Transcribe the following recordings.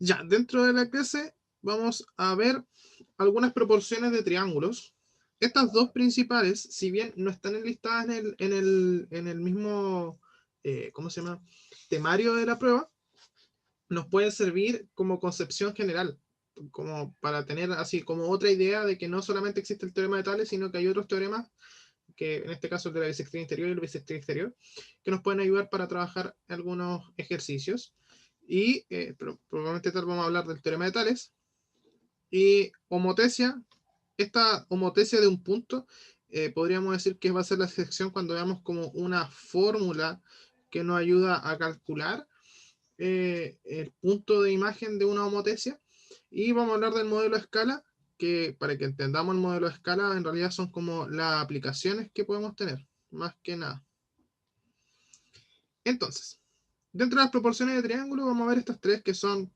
Ya, dentro de la clase vamos a ver algunas proporciones de triángulos. Estas dos principales, si bien no están enlistadas en el mismo, ¿cómo se llama? Temario de la prueba, nos pueden servir como concepción general, como para tener así como otra idea de que no solamente existe el teorema de Tales, sino que hay otros teoremas, que en este caso el de la bisectricidad interior y el bisectricidad exterior, que nos pueden ayudar para trabajar algunos ejercicios. Y probablemente tal vamos a hablar del teorema de Tales. Y homotesia, esta homotesia de un punto, podríamos decir que va a ser la sección cuando veamos como una fórmula que nos ayuda a calcular el punto de imagen de una homotesia. Y vamos a hablar del modelo de escala, que para que entendamos el modelo de escala, en realidad son como las aplicaciones que podemos tener, más que nada. Entonces, dentro de las proporciones de triángulo, vamos a ver estas tres que son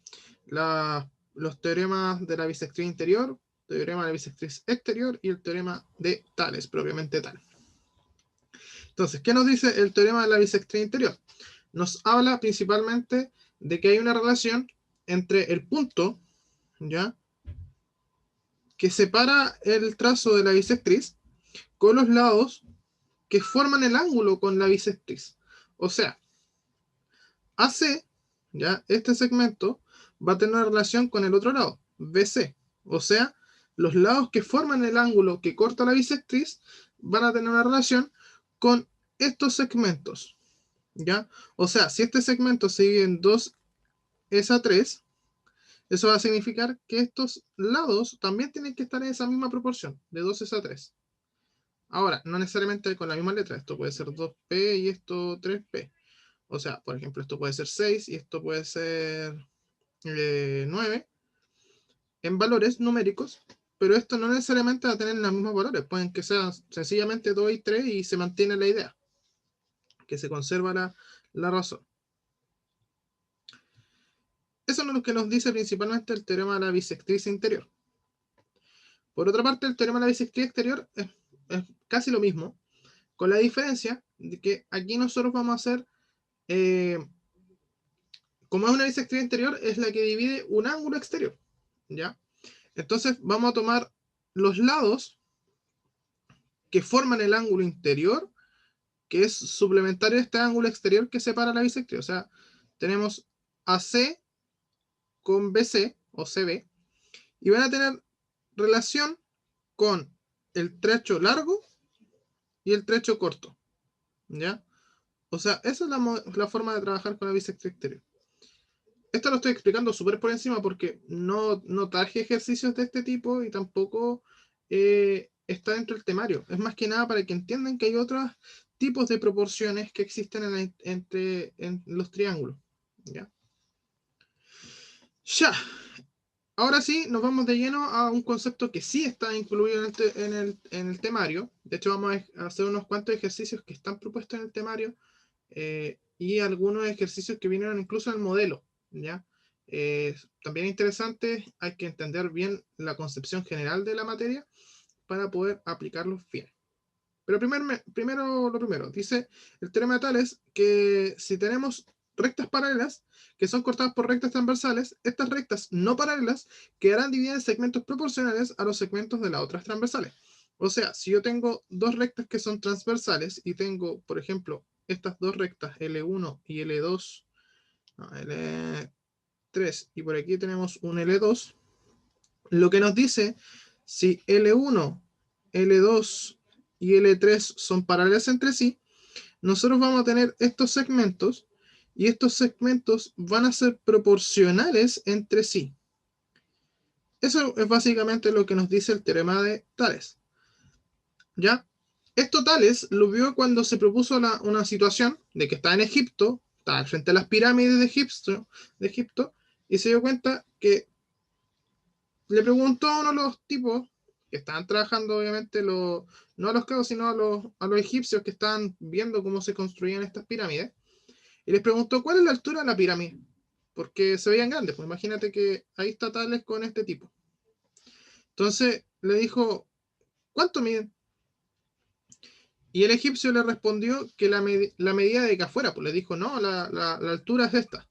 los teoremas de la bisectricidad interior, teorema de la bisectricidad exterior y el teorema de Tales, propiamente tal. Entonces, ¿qué nos dice el teorema de la bisectricidad interior? Nos habla principalmente de que hay una relación entre el punto, ¿ya?, que separa el trazo de la bisectriz con los lados que forman el ángulo con la bisectriz. O sea, AC, ¿ya?, este segmento va a tener una relación con el otro lado, BC. O sea, los lados que forman el ángulo que corta la bisectriz van a tener una relación con estos segmentos, ¿ya? O sea, si este segmento se divide en 2 es a 3, eso va a significar que estos lados también tienen que estar en esa misma proporción, de 2 es a 3. Ahora, no necesariamente con la misma letra, esto puede ser 2P y esto 3P. O sea, por ejemplo, esto puede ser 6 y esto puede ser 9 en valores numéricos, pero esto no necesariamente va a tener los mismos valores, pueden que sean sencillamente 2 y 3 y se mantiene la idea, que se conserva la razón. Eso es lo que nos dice principalmente el teorema de la bisectriz interior. Por otra parte, el teorema de la bisectriz exterior es casi lo mismo, con la diferencia de que aquí nosotros vamos a hacer, como es una bisectriz interior, es la que divide un ángulo exterior, ¿ya? Entonces vamos a tomar los lados que forman el ángulo interior, que es suplementario a este ángulo exterior que separa la bisectriz. O sea, tenemos AC con BC o CB y van a tener relación con el trecho largo y el trecho corto, ¿ya? O sea, esa es la forma de trabajar con la bisectriz exterior. Esto lo estoy explicando súper por encima porque no traje ejercicios de este tipo y tampoco está dentro del temario. Es más que nada para que entiendan que hay otros tipos de proporciones que existen en los triángulos. ¿Ya? Ya. Ahora sí, nos vamos de lleno a un concepto que sí está incluido en el temario. De hecho, vamos a hacer unos cuantos ejercicios que están propuestos en el temario y algunos ejercicios que vinieron incluso en el modelo, ¿ya? También interesante, hay que entender bien la concepción general de la materia para poder aplicarlos bien. Pero primero, dice el teorema de Tales que si tenemos rectas paralelas que son cortadas por rectas transversales, estas rectas no paralelas quedarán divididas en segmentos proporcionales a los segmentos de las otras transversales. O sea, si yo tengo dos rectas que son transversales y tengo, por ejemplo, estas dos rectas L1 y L2, no, L3 y por aquí tenemos un L2, lo que nos dice si L1, L2 y L3 son paralelas entre sí, nosotros vamos a tener estos segmentos y estos segmentos van a ser proporcionales entre sí. Eso es básicamente lo que nos dice el teorema de Tales. ¿Ya? Esto Tales lo vio cuando se propuso una situación de que está en Egipto, está frente a las pirámides de Egipto, y se dio cuenta que le preguntó a uno de los tipos que estaban trabajando, obviamente, no a los cabos, sino a los egipcios que estaban viendo cómo se construían estas pirámides, y les preguntó cuál es la altura de la pirámide, porque se veían grandes, pues imagínate que ahí está Tales con este tipo. Entonces le dijo, ¿cuánto miden? Y el egipcio le respondió que la medida de que afuera, pues le dijo, no, la altura es esta.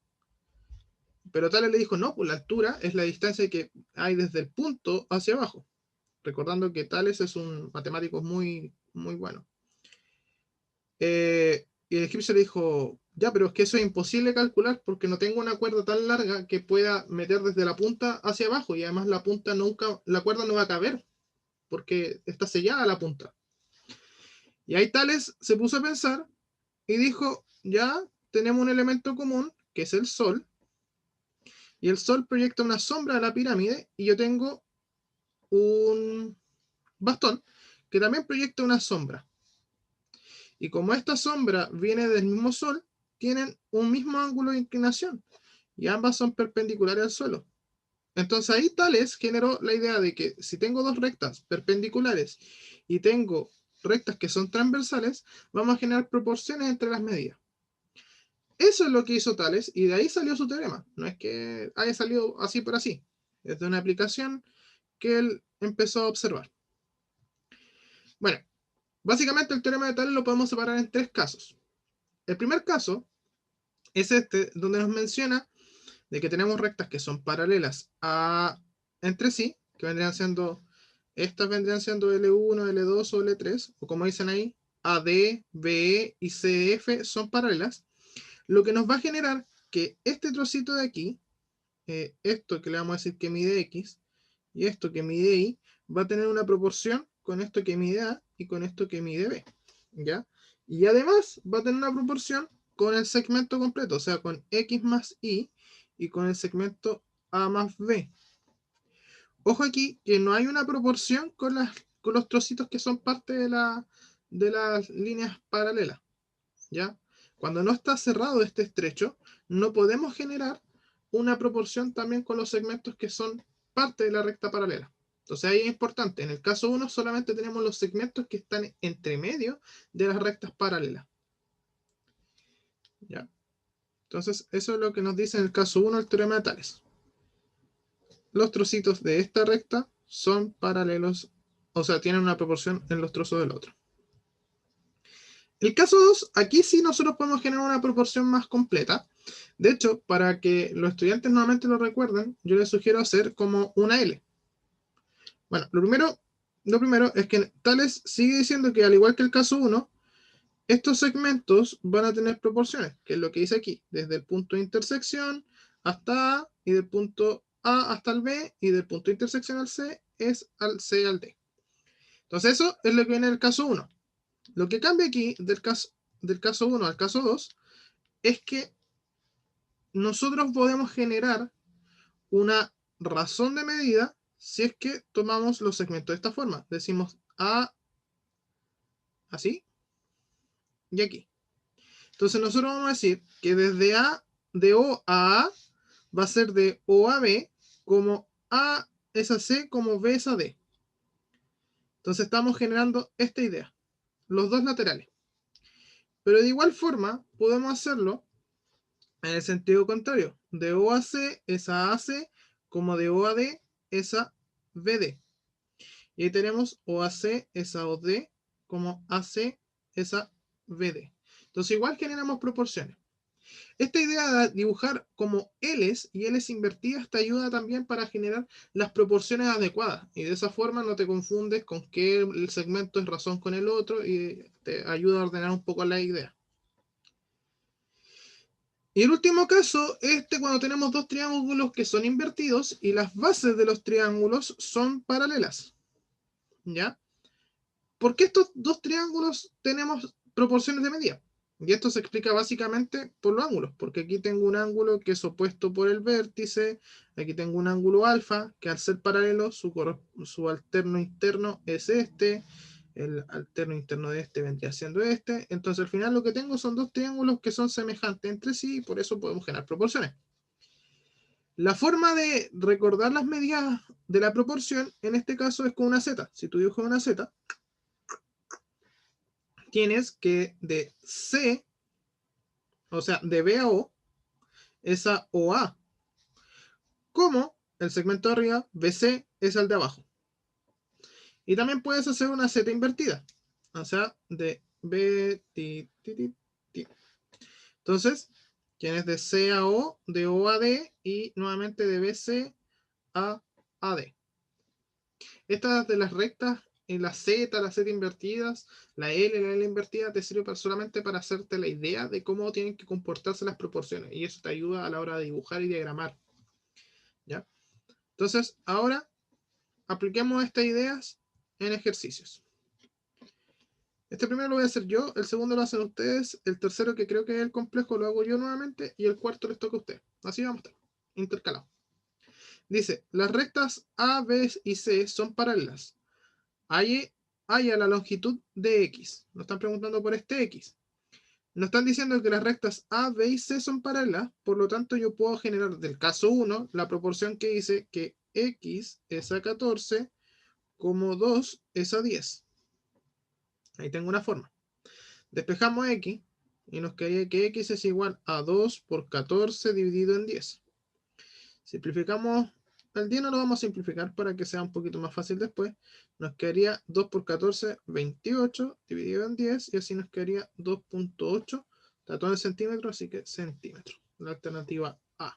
Pero Tales le dijo, no, pues la altura es la distancia que hay desde el punto hacia abajo. Recordando que Tales es un matemático muy, muy bueno. Y el egipcio le dijo, ya, pero es que eso es imposible calcular porque no tengo una cuerda tan larga que pueda meter desde la punta hacia abajo, y además la punta nunca, la cuerda no va a caber porque está sellada la punta. Y ahí Tales se puso a pensar y dijo, ya tenemos un elemento común que es el Sol, y el Sol proyecta una sombra a la pirámide, y yo tengo un bastón que también proyecta una sombra. Y como esta sombra viene del mismo Sol, tienen un mismo ángulo de inclinación y ambas son perpendiculares al suelo. Entonces ahí Tales generó la idea de que si tengo dos rectas perpendiculares y tengo rectas que son transversales, vamos a generar proporciones entre las medidas. Eso es lo que hizo Tales, y de ahí salió su teorema. No es que haya salido así por así. Es de una aplicación que él empezó a observar. Bueno, básicamente el teorema de Tales lo podemos separar en tres casos. El primer caso es este, donde nos menciona de que tenemos rectas que son paralelas entre sí, que vendrían siendo, estas vendrían siendo L1, L2 o L3, o como dicen ahí, AD, BE y CF son paralelas, lo que nos va a generar que este trocito de aquí, esto que le vamos a decir que mide X, y esto que mide Y, va a tener una proporción con esto que mide A y con esto que mide B, ¿ya? Y además va a tener una proporción con el segmento completo, o sea, con X más Y y con el segmento A más B. Ojo aquí que no hay una proporción con los trocitos que son parte de las líneas paralelas, ¿ya? Cuando no está cerrado este estrecho, no podemos generar una proporción también con los segmentos que son parte de la recta paralela. Entonces ahí es importante, en el caso 1 solamente tenemos los segmentos que están entre medio de las rectas paralelas, ¿ya? Entonces eso es lo que nos dice en el caso 1 el teorema de Tales. Los trocitos de esta recta son paralelos, o sea, tienen una proporción en los trozos del otro. El caso 2, aquí sí nosotros podemos generar una proporción más completa. De hecho, para que los estudiantes nuevamente lo recuerden, yo les sugiero hacer como una L. Bueno, lo primero es que Tales sigue diciendo que al igual que el caso 1, estos segmentos van a tener proporciones, que es lo que dice aquí, desde el punto de intersección hasta A, y del punto A hasta el B, y del punto de intersección al C es al C al D. Entonces eso es lo que viene en el caso 1. Lo que cambia aquí del caso 1 al caso 2 es que nosotros podemos generar una razón de medida si es que tomamos los segmentos de esta forma. Decimos A así y aquí. Entonces nosotros vamos a decir que desde A, de O a A, va a ser de O a B, como A es a C, como B es a D. Entonces estamos generando esta idea, los dos laterales. Pero de igual forma podemos hacerlo en el sentido contrario. De O a C es a AC, como de O a D es a BD. Y ahí tenemos OAC es a OD, como AC es a BD. Entonces igual generamos proporciones. Esta idea de dibujar como L's y L's invertidas te ayuda también para generar las proporciones adecuadas. Y de esa forma no te confundes con que el segmento es razón con el otro, y te ayuda a ordenar un poco la idea. Y el último caso, cuando tenemos dos triángulos que son invertidos y las bases de los triángulos son paralelas. ¿Ya? ¿Por qué estos dos triángulos tenemos proporciones de medida? Y esto se explica básicamente por los ángulos, porque aquí tengo un ángulo que es opuesto por el vértice, aquí tengo un ángulo alfa, que al ser paralelo, su alterno interno es este, el alterno interno de este vendría siendo este. Entonces al final lo que tengo son dos triángulos que son semejantes entre sí, y por eso podemos generar proporciones. La forma de recordar las medidas de la proporción en este caso es con una Z. Si tú dibujas una Z, tienes que de C, o sea, de B a O, es a OA, como el segmento de arriba, BC, es el de abajo. Y también puedes hacer una Z invertida, o sea, de B, T. Entonces, es de C a O, de O a D y nuevamente de BC a AD. Estas de las rectas, en las Z invertidas, la L invertida, te sirve solamente para hacerte la idea de cómo tienen que comportarse las proporciones. Y eso te ayuda a la hora de dibujar y diagramar. ¿Ya? Entonces, ahora apliquemos estas ideas en ejercicios. Este primero lo voy a hacer yo, el segundo lo hacen ustedes, el tercero, que creo que es el complejo, lo hago yo nuevamente, y el cuarto les toca a ustedes. Así vamos a estar, intercalados. Dice, las rectas A, B y C son paralelas. Hay a la longitud de X. Nos están preguntando por este X. Nos están diciendo que las rectas A, B y C son paralelas, por lo tanto yo puedo generar del caso 1 la proporción que dice que X es a 14, como 2 es a 10. Ahí tengo una forma. Despejamos X y nos quedaría que X es igual a 2 por 14 dividido en 10. Simplificamos el 10, no lo vamos a simplificar para que sea un poquito más fácil después. Nos quedaría 2 por 14, 28 dividido en 10 y así nos quedaría 2.8. Está todo en centímetros, así que centímetros. La alternativa A.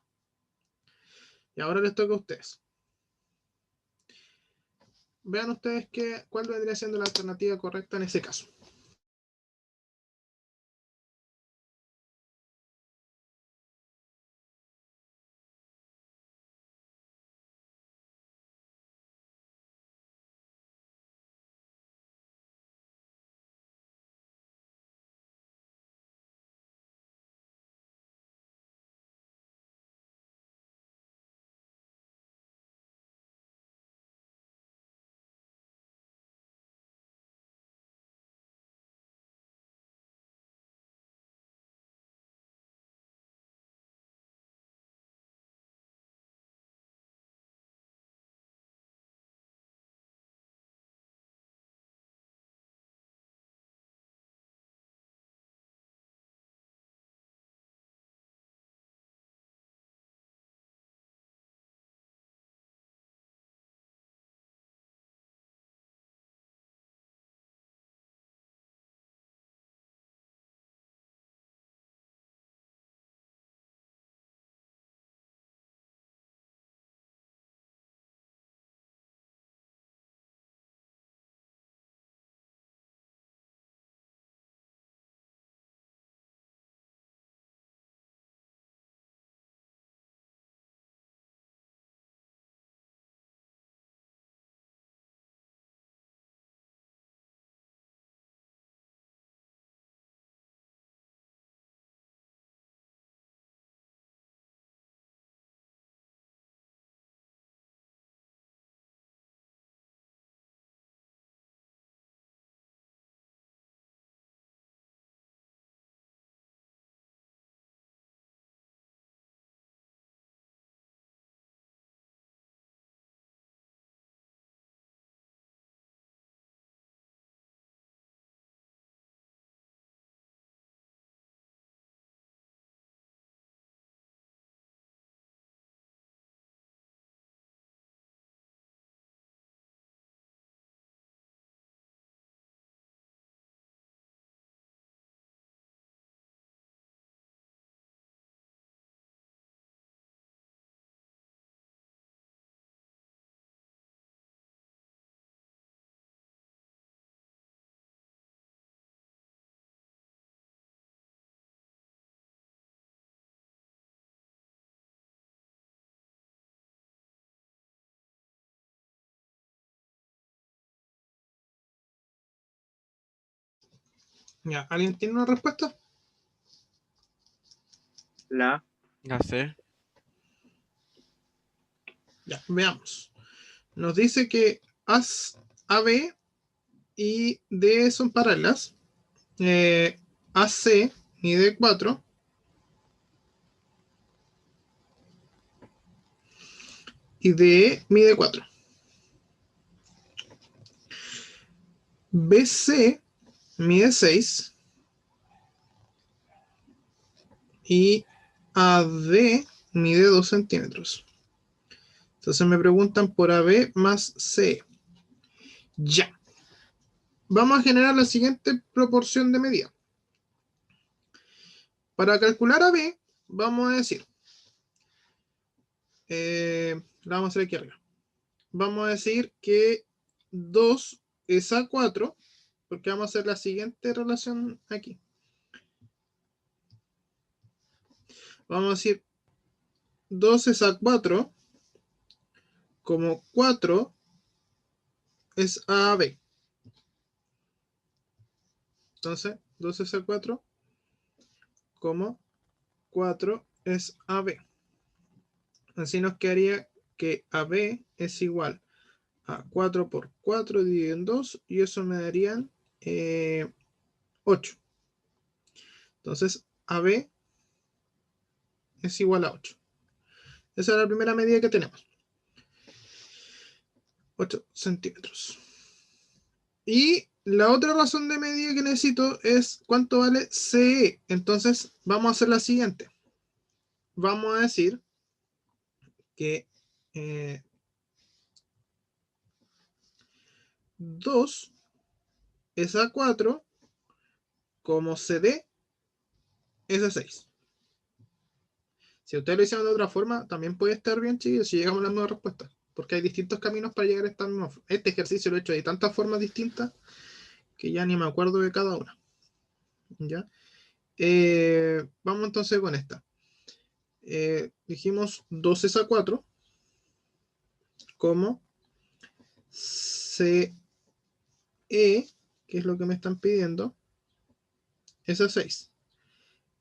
Y ahora les toca a ustedes. Vean ustedes cuál vendría siendo la alternativa correcta en ese caso. Ya, ¿alguien tiene una respuesta? La C. Ya, veamos. Nos dice que AB y D son paralelas. AC mide 4. Y DE mide 4. BC mide 6. Y AD mide 2 centímetros. Entonces me preguntan por AB más C. Ya. Vamos a generar la siguiente proporción de medida. Para calcular AB, vamos a decir, la vamos a hacer aquí arriba. Vamos a decir que 2 es a 4, porque vamos a hacer la siguiente relación aquí. Vamos a decir 2 es a 4, como 4 es a b. Entonces, 2 es a 4, como 4 es a b. Así nos quedaría que AB es igual a 4 por 4 dividido en 2, y eso me darían 8. Entonces, AB es igual a 8. Esa es la primera medida que tenemos. 8 centímetros. Y la otra razón de medida que necesito es cuánto vale CE. Entonces, vamos a hacer la siguiente. Vamos a decir que 2 es a 4, como CD es a 6. Si ustedes lo hicieron de otra forma, también puede estar bien, chicos, si llegamos a la misma respuesta. Porque hay distintos caminos para llegar a esta misma. Este ejercicio lo he hecho de tantas formas distintas que ya ni me acuerdo de cada una. ¿Ya? Vamos entonces con esta. Dijimos 2 es a 4, como CE, que es lo que me están pidiendo, es a 6.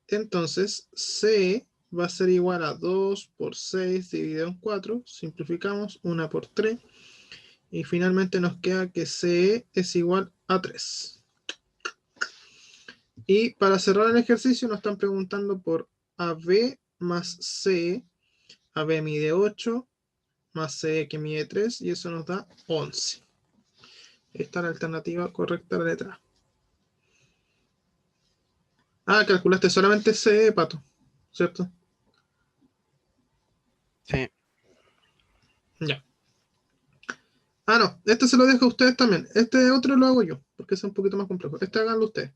Entonces, CE va a ser igual a 2 por 6 dividido en 4. Simplificamos, 1 por 3. Y finalmente nos queda que CE es igual a 3. Y para cerrar el ejercicio nos están preguntando por AB más CE. AB mide 8, más CE que mide 3, y eso nos da 11. Esta es la alternativa correcta a la letra A. Ah, calculaste solamente CE, Pato, ¿cierto? Sí. Ya. Ah, no, este se lo dejo a ustedes también. Este otro lo hago yo, porque es un poquito más complejo. Este háganlo ustedes.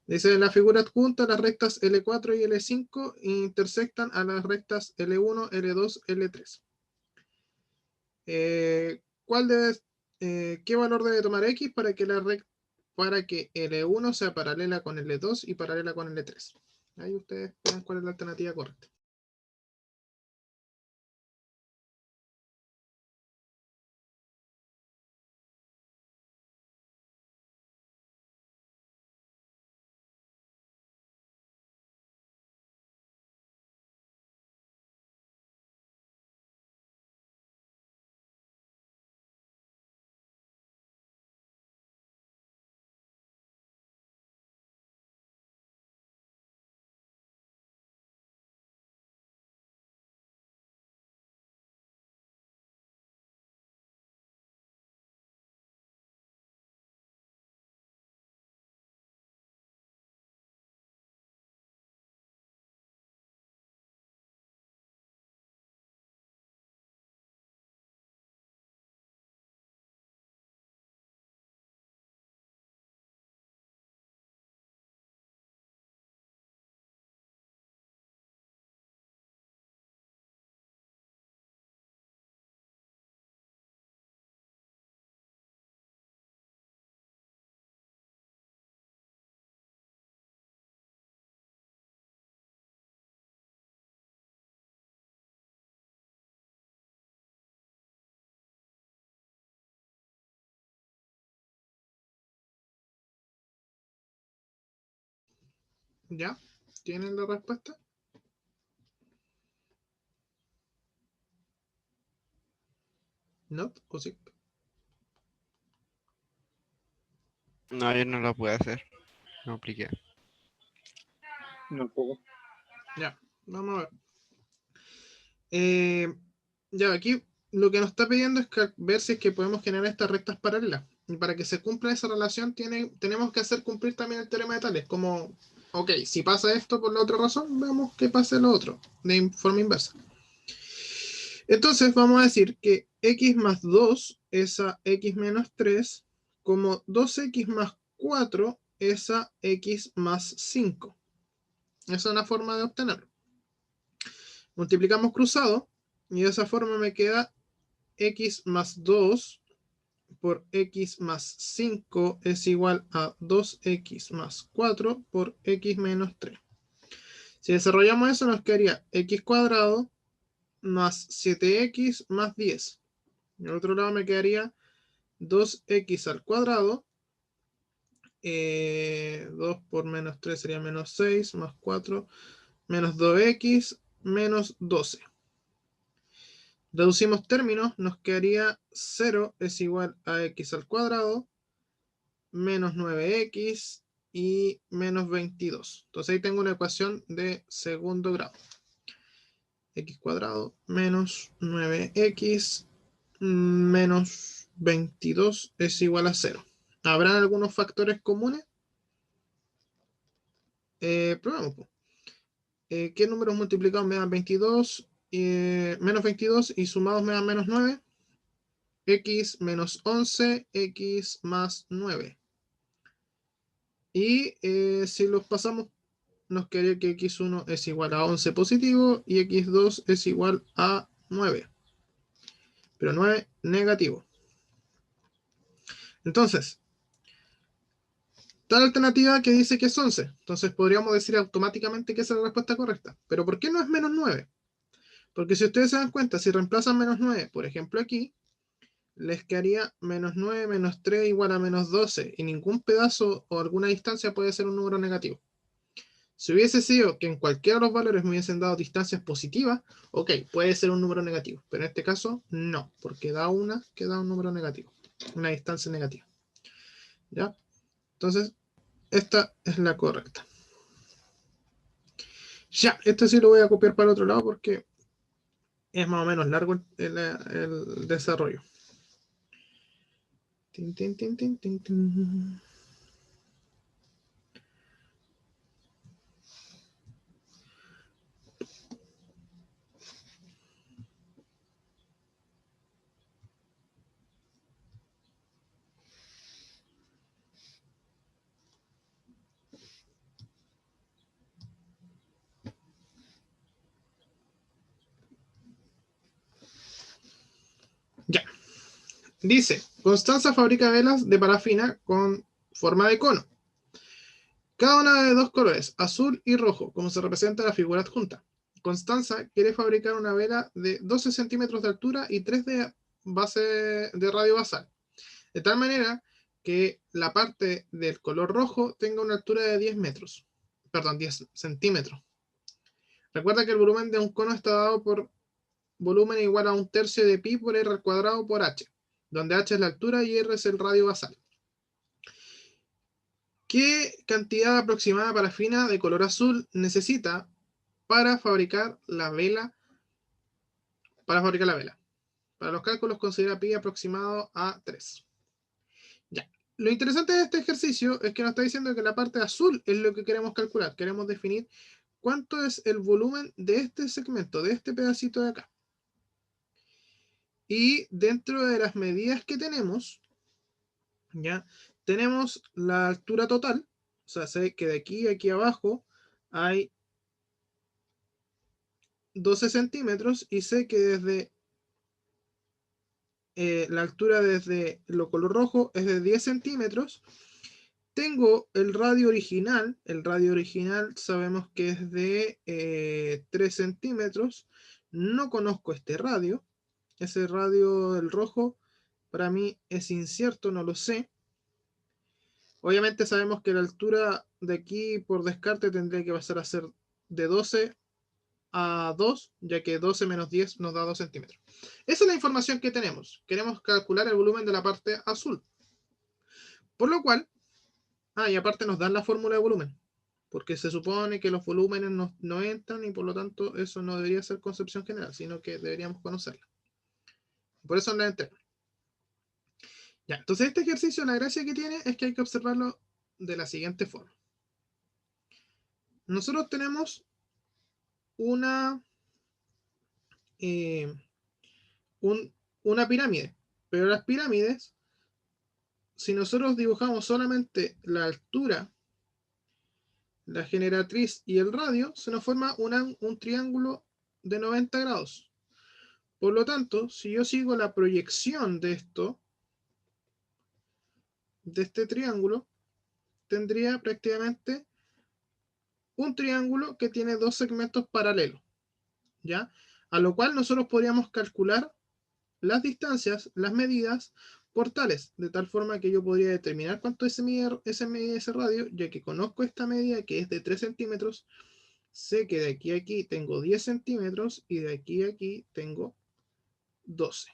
Dice, en la figura adjunta, las rectas L4 y L5 intersectan a las rectas L1, L2, L3. ¿Qué valor debe tomar X para que para que L1 sea paralela con L2 y paralela con L3? Ahí ustedes vean cuál es la alternativa correcta. ¿Ya? ¿Tienen la respuesta? ¿No? ¿O sí? No, yo no lo pude hacer. No apliqué. No puedo. Ya, vamos a ver. Ya, aquí lo que nos está pidiendo es ver si es que podemos generar estas rectas paralelas. Y para que se cumpla esa relación, tenemos que hacer cumplir también el teorema de Tales. Como, ok, si pasa esto por la otra razón, veamos que pase lo otro, de forma inversa. Entonces vamos a decir que x más 2 es a x menos 3, como 2x más 4 es a x más 5. Esa es una forma de obtenerlo. Multiplicamos cruzado y de esa forma me queda x más 2 por x más 5 es igual a 2x más 4 por x menos 3. Si desarrollamos eso nos quedaría x cuadrado más 7x más 10. Y al otro lado me quedaría 2x al cuadrado. 2 por menos 3 sería menos 6, más 4, menos 2x, menos 12. Reducimos términos, nos quedaría 0 es igual a x al cuadrado, menos 9x y menos 22. Entonces ahí tengo una ecuación de segundo grado. X cuadrado menos 9x menos 22 es igual a 0. ¿Habrán algunos factores comunes? Probemos. ¿Qué números multiplicados me dan 22? Menos 22 y sumados me dan menos 9. X menos 11, x más 9. Y si los pasamos, nos quedaría que x1 es igual a 11 positivo y x2 es igual a 9. Pero 9 negativo. Entonces, tal alternativa que dice que es 11. Entonces podríamos decir automáticamente que esa es la respuesta correcta. Pero ¿por qué no es menos 9? Porque si ustedes se dan cuenta, si reemplazan menos 9, por ejemplo aquí, les quedaría menos 9 menos 3 igual a menos 12. Y ningún pedazo o alguna distancia puede ser un número negativo. Si hubiese sido que en cualquiera de los valores me hubiesen dado distancias positivas, ok, puede ser un número negativo. Pero en este caso, no, porque da una que da un número negativo. Una distancia negativa. ¿Ya? Entonces, esta es la correcta. Ya, esto sí lo voy a copiar para el otro lado porque es más o menos largo el desarrollo. Tin, tin, tin, tin, tin, tin. Ya. Dice, Constanza fabrica velas de parafina con forma de cono. Cada una de dos colores, azul y rojo, como se representa en la figura adjunta. Constanza quiere fabricar una vela de 12 centímetros de altura y 3 de base de radio basal, de tal manera que la parte del color rojo tenga una altura de 10 metros, perdón, 10 centímetros. Recuerda que el volumen de un cono está dado por volumen igual a 1/3 de pi por r al cuadrado por h, donde h es la altura y r es el radio basal. ¿Qué cantidad aproximada de parafina de color azul necesita para fabricar la vela? Para fabricar la vela. Para los cálculos considera pi aproximado a 3. Ya. Lo interesante de este ejercicio es que nos está diciendo que la parte azul es lo que queremos calcular. Queremos definir cuánto es el volumen de este segmento, de este pedacito de acá. Y dentro de las medidas que tenemos, ya, tenemos la altura total. O sea, sé que de aquí a aquí abajo hay 12 centímetros y sé que desde la altura desde lo color rojo es de 10 centímetros. Tengo el radio original sabemos que es de 3 centímetros. No conozco este radio. Ese radio del rojo para mí es incierto, no lo sé. Obviamente sabemos que la altura de aquí por descarte tendría que pasar a ser de 12 a 2, ya que 12 menos 10 nos da 2 centímetros. Esa es la información que tenemos. Queremos calcular el volumen de la parte azul. Por lo cual, y aparte nos dan la fórmula de volumen, porque se supone que los volúmenes no entran y por lo tanto eso no debería ser concepción general, sino que deberíamos conocerla. Por eso la entré. Ya, entonces este ejercicio, la gracia que tiene es que hay que observarlo de la siguiente forma. Nosotros tenemos una una pirámide, pero las pirámides, si nosotros dibujamos solamente la altura, la generatriz y el radio, se nos forma un triángulo de 90 grados. Por lo tanto, si yo sigo la proyección de esto, de este triángulo, tendría prácticamente un triángulo que tiene dos segmentos paralelos, ¿ya? A lo cual nosotros podríamos calcular las distancias, las medidas portales, de tal forma que yo podría determinar cuánto es ese radio, ya que conozco esta medida que es de 3 centímetros, sé que de aquí a aquí tengo 10 centímetros y de aquí a aquí tengo 12.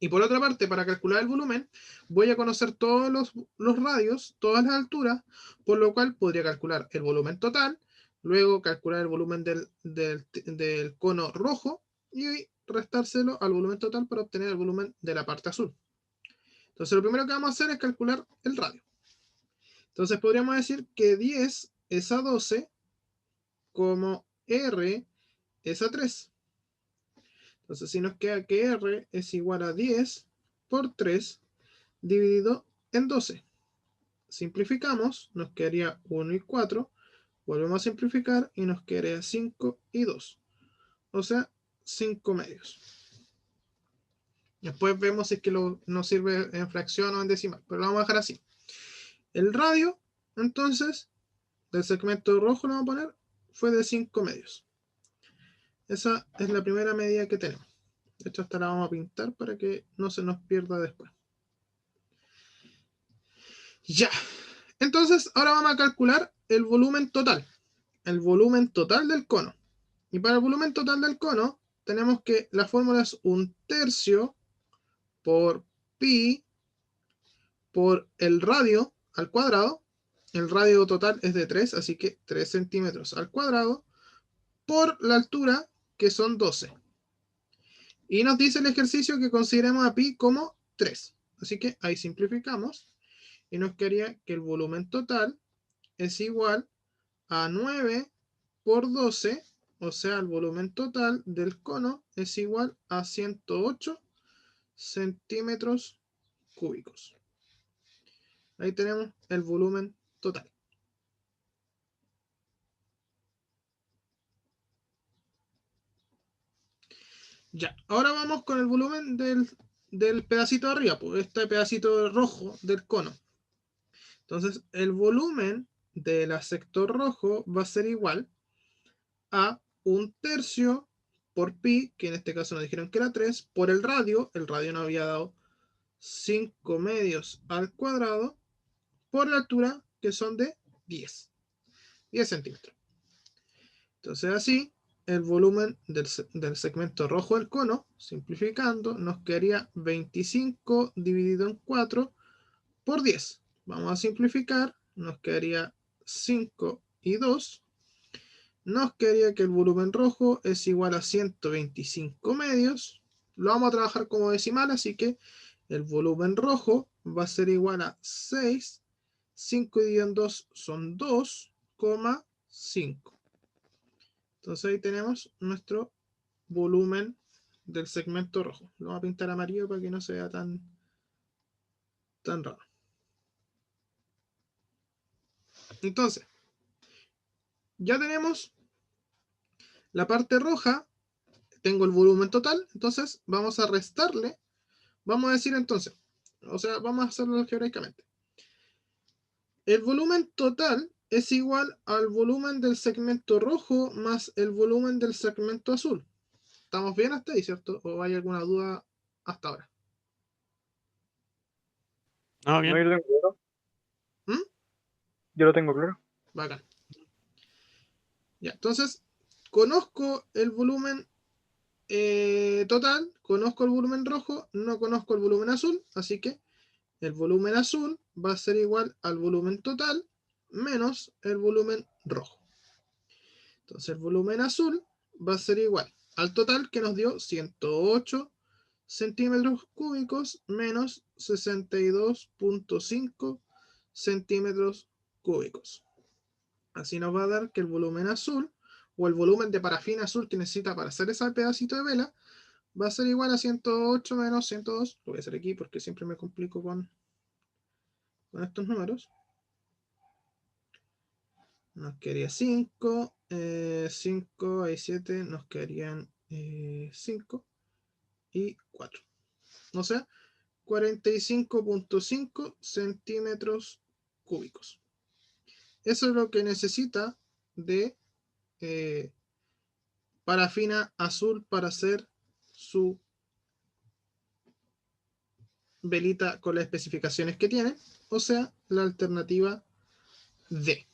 Y por otra parte, para calcular el volumen, voy a conocer todos los radios, todas las alturas, por lo cual podría calcular el volumen total, luego calcular el volumen del cono rojo y restárselo al volumen total para obtener el volumen de la parte azul. Entonces, lo primero que vamos a hacer es calcular el radio. Entonces, podríamos decir que 10 es a 12, como R es a 3. Entonces, si nos queda que R es igual a 10 por 3 dividido en 12. Simplificamos, nos quedaría 1 y 4. Volvemos a simplificar y nos quedaría 5 y 2. O sea, 5 medios. Después vemos si es que nos sirve en fracción o en decimal, pero lo vamos a dejar así. El radio, entonces, del segmento rojo lo vamos a poner, fue de 5 medios. Esa es la primera medida que tenemos. De hecho, esta la vamos a pintar para que no se nos pierda después. Ya. Entonces, ahora vamos a calcular el volumen total. El volumen total del cono. Y para el volumen total del cono, tenemos que la fórmula es 1/3 por pi por el radio al cuadrado. El radio total es de 3, así que 3 centímetros al cuadrado por la altura, que son 12. Y nos dice el ejercicio que consideremos a pi como 3. Así que ahí simplificamos y nos quedaría que el volumen total es igual a 9 por 12, o sea, el volumen total del cono es igual a 108 centímetros cúbicos. Ahí tenemos el volumen total. Ya, ahora vamos con el volumen del pedacito de arriba, pues este pedacito rojo del cono. Entonces, el volumen del sector rojo va a ser igual a 1/3 por pi, que en este caso nos dijeron que era 3, por el radio nos había dado 5 medios al cuadrado, por la altura, que son de 10 centímetros. Entonces así, el volumen del segmento rojo del cono, simplificando, nos quedaría 25 dividido en 4 por 10. Vamos a simplificar, nos quedaría 5 y 2. Nos quedaría que el volumen rojo es igual a 125 medios. Lo vamos a trabajar como decimal, así que el volumen rojo va a ser igual a 6. 5 dividido en 2 son 2,5. Entonces ahí tenemos nuestro volumen del segmento rojo. Lo vamos a pintar amarillo para que no sea tan raro. Entonces, ya tenemos la parte roja, tengo el volumen total, entonces vamos a restarle, vamos a decir entonces, o sea, vamos a hacerlo algebraicamente. El volumen total es igual al volumen del segmento rojo más el volumen del segmento azul. ¿Estamos bien hasta ahí, cierto? ¿O hay alguna duda hasta ahora? No, No, bien. yo lo tengo claro. ¿Mm? Yo lo tengo claro. Bacán. Ya, entonces, conozco el volumen total, conozco el volumen rojo, no conozco el volumen azul, así que el volumen azul va a ser igual al volumen total menos el volumen rojo. Entonces el volumen azul va a ser igual al total, que nos dio 108 centímetros cúbicos menos 62,5 centímetros cúbicos. Así nos va a dar que el volumen azul, o el volumen de parafina azul que necesita para hacer ese pedacito de vela, va a ser igual a 108 menos 102. Lo voy a hacer aquí porque siempre me complico con estos números. nos quedaría 5, 5, hay 7, nos quedarían 5 y 4. O sea, 45.5 centímetros cúbicos. Eso es lo que necesita de parafina azul para hacer su velita con las especificaciones que tiene, o sea, la alternativa D.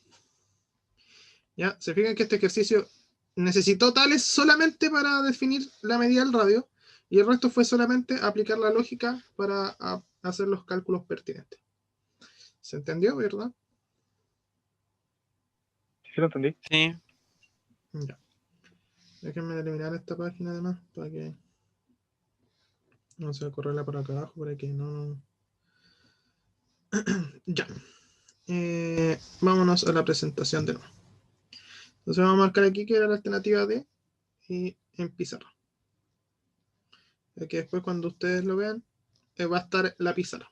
¿Ya? Se fijan que este ejercicio necesitó tales solamente para definir la medida del radio y el resto fue solamente aplicar la lógica para hacer los cálculos pertinentes. ¿Se entendió, verdad? Sí, lo entendí. Sí. Ya. Déjenme eliminar esta página además para que no se va a correrla por acá abajo para que no. Ya. Vámonos a la presentación de nuevo. Entonces vamos a marcar aquí que era la alternativa D y en pizarra. Ya que después cuando ustedes lo vean va a estar la pizarra.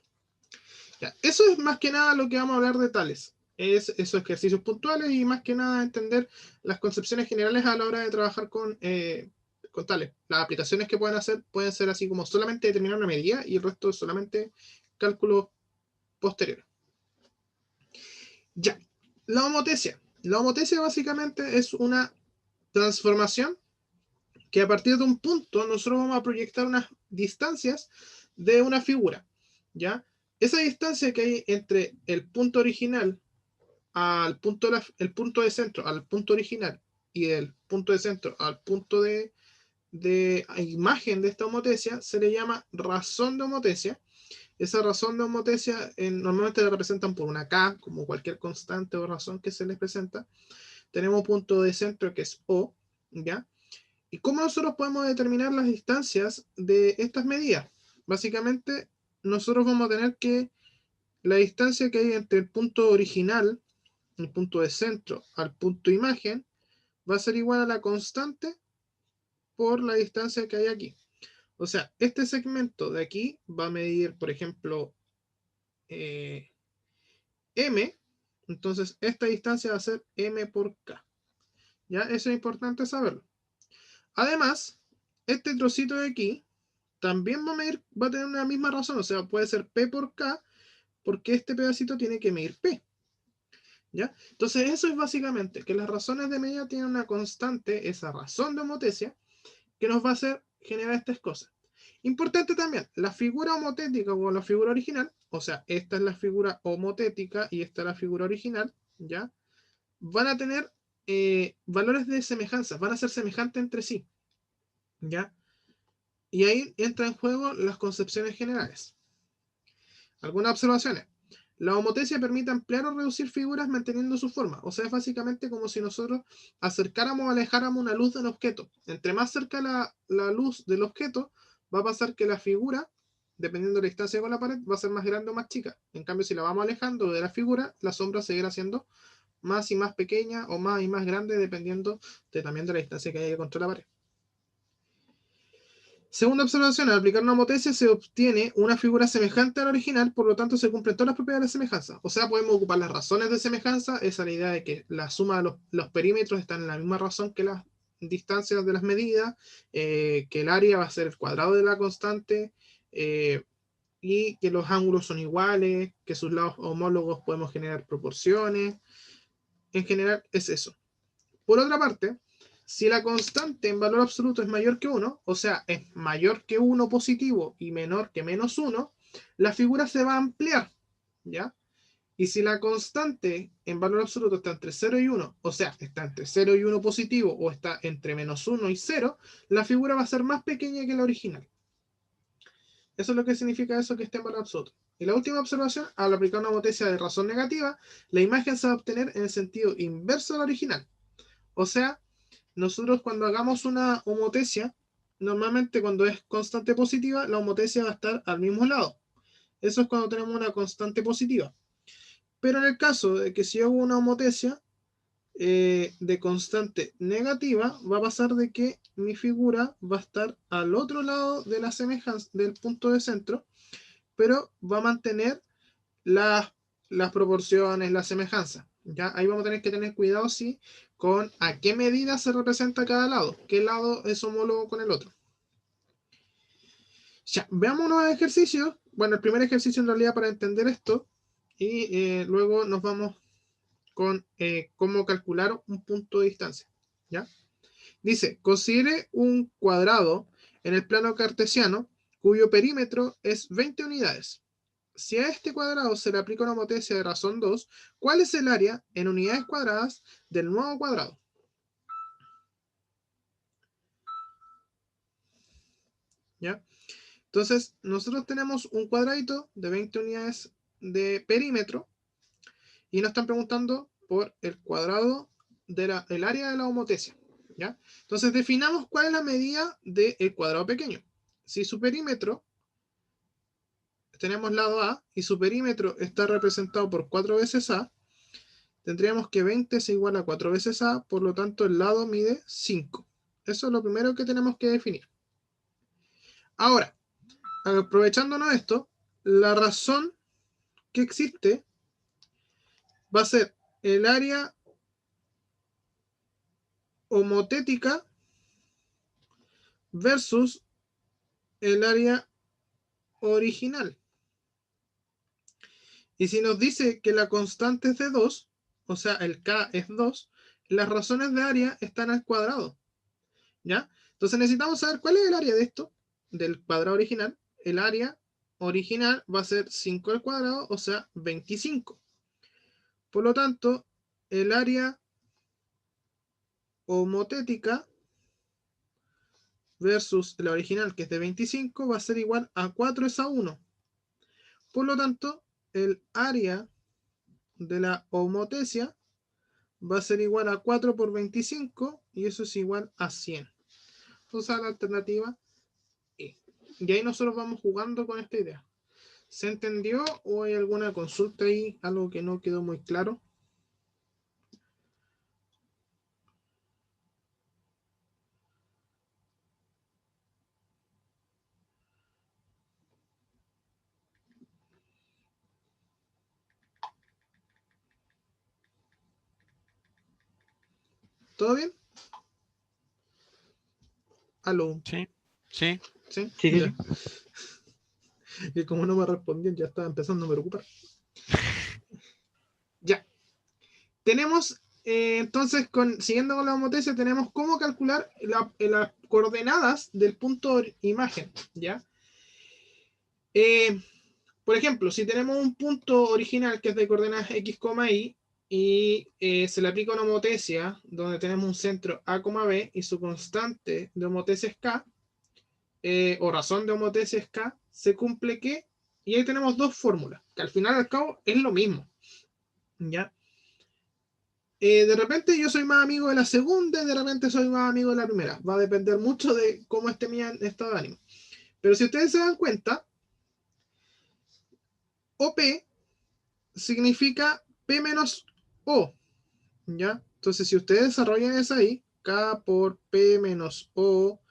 Ya. Eso es más que nada lo que vamos a hablar de tales. Es esos ejercicios puntuales y más que nada entender las concepciones generales a la hora de trabajar con tales. Las aplicaciones que pueden hacer pueden ser así como solamente determinar una medida y el resto solamente cálculos posteriores. Ya, la homotesia. La homotesia básicamente es una transformación que a partir de un punto nosotros vamos a proyectar unas distancias de una figura, ¿ya? Esa distancia que hay entre el punto original al punto el punto de centro al punto original y del punto de centro al punto de imagen de esta homotesia se le llama razón de homotesia. Esa razón de homotesia normalmente la representan por una K, como cualquier constante o razón que se les presenta. Tenemos un punto de centro que es O, ¿ya? ¿Y cómo nosotros podemos determinar las distancias de estas medidas? Básicamente, nosotros vamos a tener que la distancia que hay entre el punto original, el punto de centro, al punto de imagen, va a ser igual a la constante por la distancia que hay aquí. O sea, este segmento de aquí va a medir, por ejemplo, M, entonces esta distancia va a ser M por K. ¿Ya? Eso es importante saberlo. Además, este trocito de aquí también va a tener una misma razón, o sea, puede ser P por K, porque este pedacito tiene que medir P. ¿Ya? Entonces, eso es básicamente que las razones de medida tienen una constante, esa razón de homotesia, que nos va a hacer generar estas cosas. Importante también, la figura homotética o la figura original, o sea, esta es la figura homotética y esta es la figura original, ¿ya? Van a tener valores de semejanza, van a ser semejantes entre sí, ¿ya? Y ahí entra en juego las concepciones generales. Algunas observaciones. La homotesia permite ampliar o reducir figuras manteniendo su forma. O sea, es básicamente como si nosotros acercáramos o alejáramos una luz del objeto. Entre más cerca la luz del objeto, va a pasar que la figura, dependiendo de la distancia con la pared, va a ser más grande o más chica. En cambio, si la vamos alejando de la figura, la sombra seguirá siendo más y más pequeña o más y más grande, dependiendo también de la distancia que haya contra la pared. Segunda observación, al aplicar una homotesia se obtiene una figura semejante a la original, por lo tanto se cumplen todas las propiedades de semejanza. O sea, podemos ocupar las razones de semejanza, esa es la idea de que la suma de los perímetros están en la misma razón que las distancias de las medidas, que el área va a ser el cuadrado de la constante, y que los ángulos son iguales, que sus lados homólogos podemos generar proporciones. En general es eso. Por otra parte, si la constante en valor absoluto es mayor que 1, o sea, es mayor que 1 positivo y menor que menos 1, la figura se va a ampliar, ¿ya? Y si la constante en valor absoluto está entre 0 y 1, o sea, está entre 0 y 1 positivo o está entre menos 1 y 0, la figura va a ser más pequeña que la original. Eso es lo que significa eso que esté en valor absoluto. Y la última observación, al aplicar una homotesia de razón negativa, la imagen se va a obtener en el sentido inverso a la original. O sea, nosotros cuando hagamos una homotesia, normalmente cuando es constante positiva, la homotesia va a estar al mismo lado. Eso es cuando tenemos una constante positiva. Pero en el caso de que si hago una homotesia de constante negativa, va a pasar de que mi figura va a estar al otro lado de la semejanza del punto de centro, pero va a mantener las proporciones, la semejanza, Ya, ahí vamos a tener que tener cuidado, sí, con a qué medida se representa cada lado, qué lado es homólogo con el otro. Ya, veamos unos ejercicios. Bueno, el primer ejercicio en realidad para entender esto, y luego nos vamos con cómo calcular un punto de distancia. ¿Ya? Dice, considere un cuadrado en el plano cartesiano cuyo perímetro es 20 unidades. Si a este cuadrado se le aplica una homotesia de razón 2, ¿cuál es el área en unidades cuadradas del nuevo cuadrado? ¿Ya? Entonces, nosotros tenemos un cuadradito de 20 unidades de perímetro y nos están preguntando por el cuadrado del área de la homotesia. ¿Ya? Entonces, definamos cuál es la medida del cuadrado pequeño. Si su perímetro, tenemos lado A, y su perímetro está representado por 4 veces A, tendríamos que 20 es igual a 4 veces A, por lo tanto el lado mide 5. Eso es lo primero que tenemos que definir. Ahora, aprovechándonos de esto, la razón que existe va a ser el área homotética versus el área original. Y si nos dice que la constante es de 2, o sea, el K es 2, las razones de área están al cuadrado. ¿Ya? Entonces necesitamos saber cuál es el área de esto, del cuadrado original. El área original va a ser 5 al cuadrado, o sea, 25. Por lo tanto, el área homotética versus la original, que es de 25, va a ser igual a 4 es a 1. Por lo tanto, el área de la homotesia va a ser igual a 4 por 25 y eso es igual a 100. Entonces la alternativa E. Y ahí nosotros vamos jugando con esta idea. ¿Se entendió o hay alguna consulta ahí? Algo que no quedó muy claro. ¿Todo bien? ¿Aló? Sí, sí. ¿Sí? Sí, sí, Ya. sí. Y como no me respondían, ya estaba empezando a preocupar. Ya. Tenemos, entonces, siguiendo con la homotesia, tenemos cómo calcular las coordenadas del punto imagen. ¿Ya? Eh, por ejemplo, si tenemos un punto original que es de coordenadas x, y se le aplica una homotesia donde tenemos un centro a, b y su constante de homotesia es k, o razón de homotesia es k, se cumple que, y ahí tenemos dos fórmulas, que al final al cabo es lo mismo. ¿Ya? De repente yo soy más amigo de la segunda y de repente soy más amigo de la primera. Va a depender mucho de cómo esté mi estado de ánimo. Pero si ustedes se dan cuenta, OP significa P menos O. ¿Ya? Entonces, si ustedes desarrollan esa ahí, K por P menos O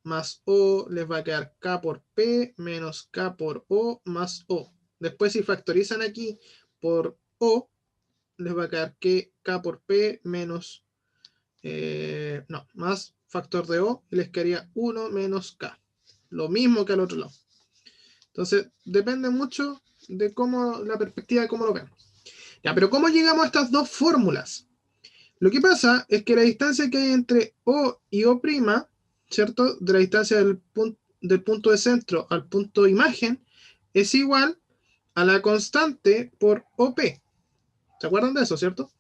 más O, les va a quedar K por P menos K por O más O. Después, si factorizan aquí por O, les va a quedar que K por P menos, no, más factor de O, y les quedaría 1 menos K. Lo mismo que al otro lado. Entonces, depende mucho de cómo, la perspectiva de cómo lo vemos. Ya, pero ¿cómo llegamos a estas dos fórmulas? Lo que pasa es que la distancia que hay entre O y O', ¿cierto? De la distancia del punto de centro al punto de imagen, es igual a la constante por OP. ¿Se acuerdan de eso, cierto?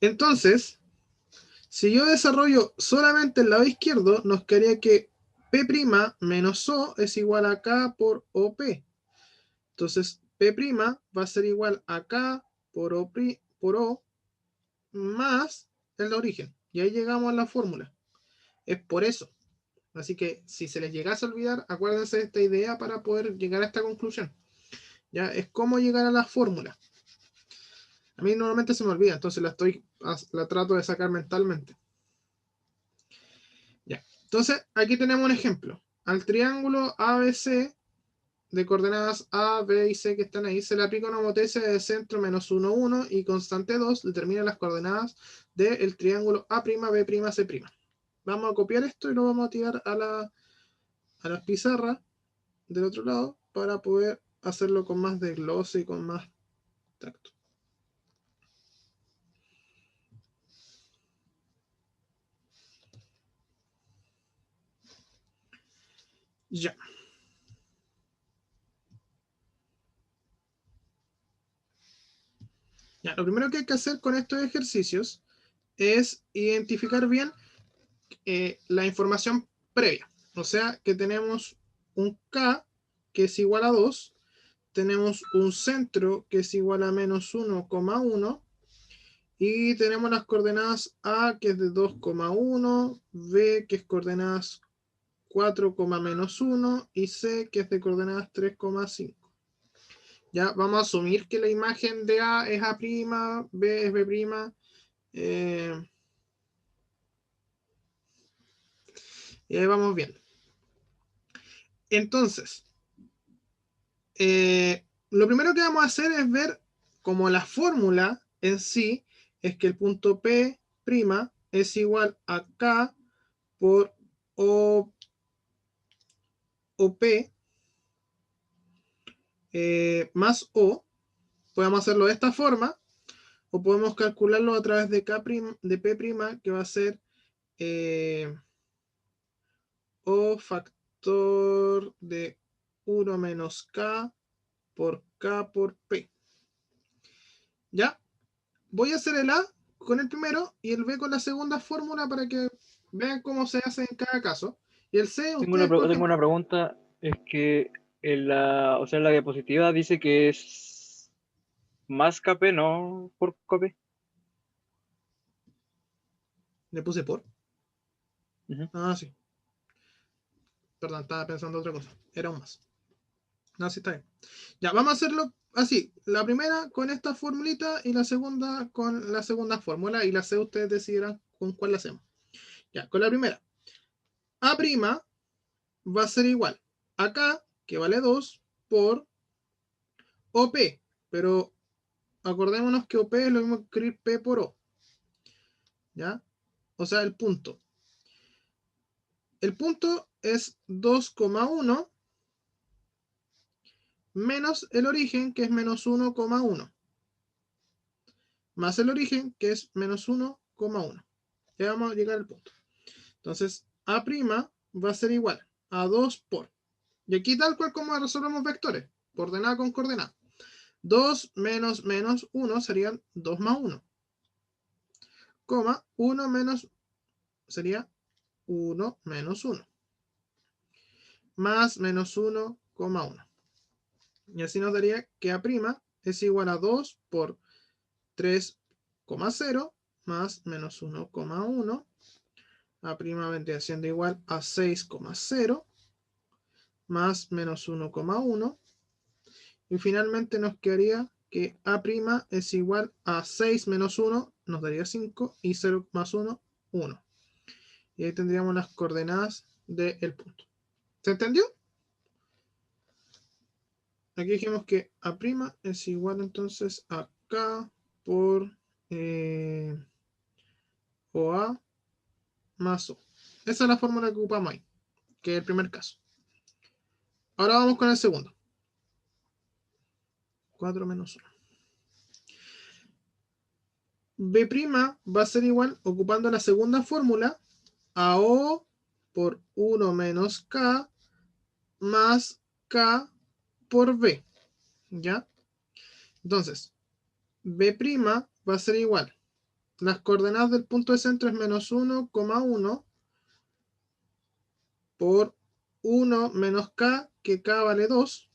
Entonces, si yo desarrollo solamente el lado izquierdo, nos quedaría que P' menos O es igual a K por OP. Entonces, P' va a ser igual a K por O más el origen. Y ahí llegamos a la fórmula. Es por eso. Así que si se les llegase a olvidar, acuérdense de esta idea para poder llegar a esta conclusión. Ya es cómo llegar a la fórmula. A mí normalmente se me olvida, entonces la trato de sacar mentalmente. Ya. Entonces, aquí tenemos un ejemplo. Al triángulo ABC de coordenadas A, B y C que están ahí, se le aplica una homotezia de centro menos 1, 1 y constante 2 determina las coordenadas del triángulo A', B', C'. Vamos a copiar esto y lo vamos a tirar a las pizarras del otro lado para poder hacerlo con más desglose y con más tacto. Ya. Ya, lo primero que hay que hacer con estos ejercicios es identificar bien la información previa. O sea, que tenemos un K que es igual a 2, tenemos un centro que es igual a menos 1,1 y tenemos las coordenadas A que es de 2,1, B que es coordenadas 4, menos 1 y C que es de coordenadas 3,5. Ya vamos a asumir que la imagen de A es A', B es B'. Y ahí vamos viendo. Entonces, lo primero que vamos a hacer es ver como la fórmula en sí es que el punto P' es igual a K por OP más O. Podemos hacerlo de esta forma o podemos calcularlo a través de de P', que va a ser O factor de 1 menos K por K por P. ¿Ya? Voy a hacer el A con el primero y el B con la segunda fórmula para que vean cómo se hace en cada caso. Y el C, ustedes Tengo cogen. una pregunta, es que o sea, en la diapositiva dice que es más KP, no por KP. Le puse por. Ujú. Ah, sí. Perdón, estaba pensando otra cosa. Era un más. No, sí está bien. Ya, vamos a hacerlo así. La primera con esta formulita y la segunda con la segunda fórmula. Y la C ustedes decidirán con cuál la hacemos. Ya, con la primera. A' va a ser igual a K, que vale 2, por OP. Pero acordémonos que OP es lo mismo que escribir P por O. ¿Ya? O sea, el punto. El punto es 2,1 menos el origen, que es menos 1,1. Más el origen, que es menos 1,1. Ya vamos a llegar al punto. Entonces, A' va a ser igual a 2 por. Y aquí tal cual como resolvemos vectores. Coordenada con coordenada. 2 menos menos 1 serían 2 más 1. 1 menos sería 1 menos 1. Más menos 1,1. Y así nos daría que A' es igual a 2 por 3,0 más menos 1,1. A' vendría siendo igual a 6,0 más menos 1,1. Y finalmente nos quedaría que A' es igual a 6 menos 1, nos daría 5, y 0 más 1, 1. Y ahí tendríamos las coordenadas del punto. ¿Se entendió? Aquí dijimos que A' es igual entonces a K por OA más O. Esa es la fórmula que ocupamos ahí, que es el primer caso. Ahora vamos con el segundo. 4 menos 1. B' va a ser igual, ocupando la segunda fórmula, a O por 1 menos K más K por B. ¿Ya? Entonces, B' va a ser igual. Las coordenadas del punto de centro es menos 1,1 por 1 menos K, que K vale 2,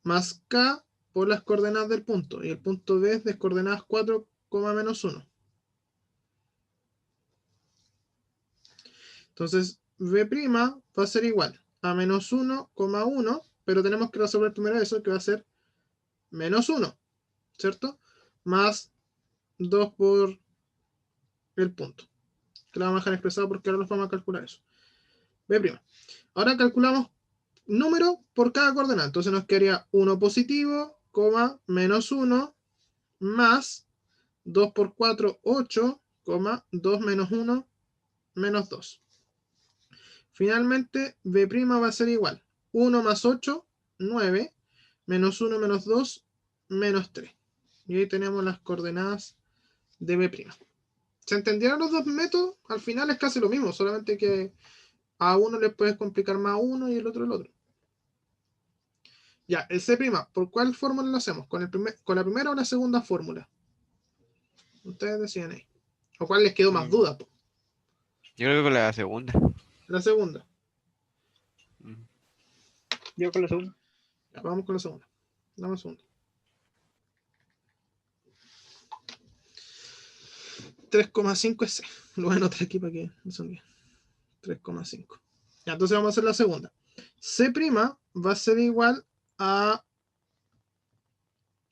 más K por las coordenadas del punto. Y el punto B es de coordenadas 4, menos 1. Entonces, B' va a ser igual a menos 1,1, pero tenemos que resolver primero eso, que va a ser menos 1, ¿cierto? Más 2 por el punto, que lo vamos a dejar expresado porque ahora nos vamos a calcular eso. B'. Ahora calculamos número por cada coordenada. Entonces nos quedaría 1 positivo, coma, menos 1, más 2 por 4, 8, coma, 2 menos 1, menos 2. Finalmente, B' va a ser igual. 1 más 8, 9, menos 1 menos 2, menos 3. Y ahí tenemos las coordenadas de B'. ¿Se entendieron los dos métodos? Al final es casi lo mismo, solamente que a uno le puedes complicar más uno y el otro el otro. Ya, el C', ¿por cuál fórmula lo hacemos? ¿Con la primera o la segunda fórmula? Ustedes deciden ahí. ¿O cuál les quedó más Mm, duda? Yo creo que con la segunda. La segunda. Mm. Yo con la segunda. Ya, vamos con la segunda. Dame un segundo. 3,5 es C. Lo voy a anotar aquí para que no se olvide. 3,5. Ya, entonces vamos a hacer la segunda. C' va a ser igual a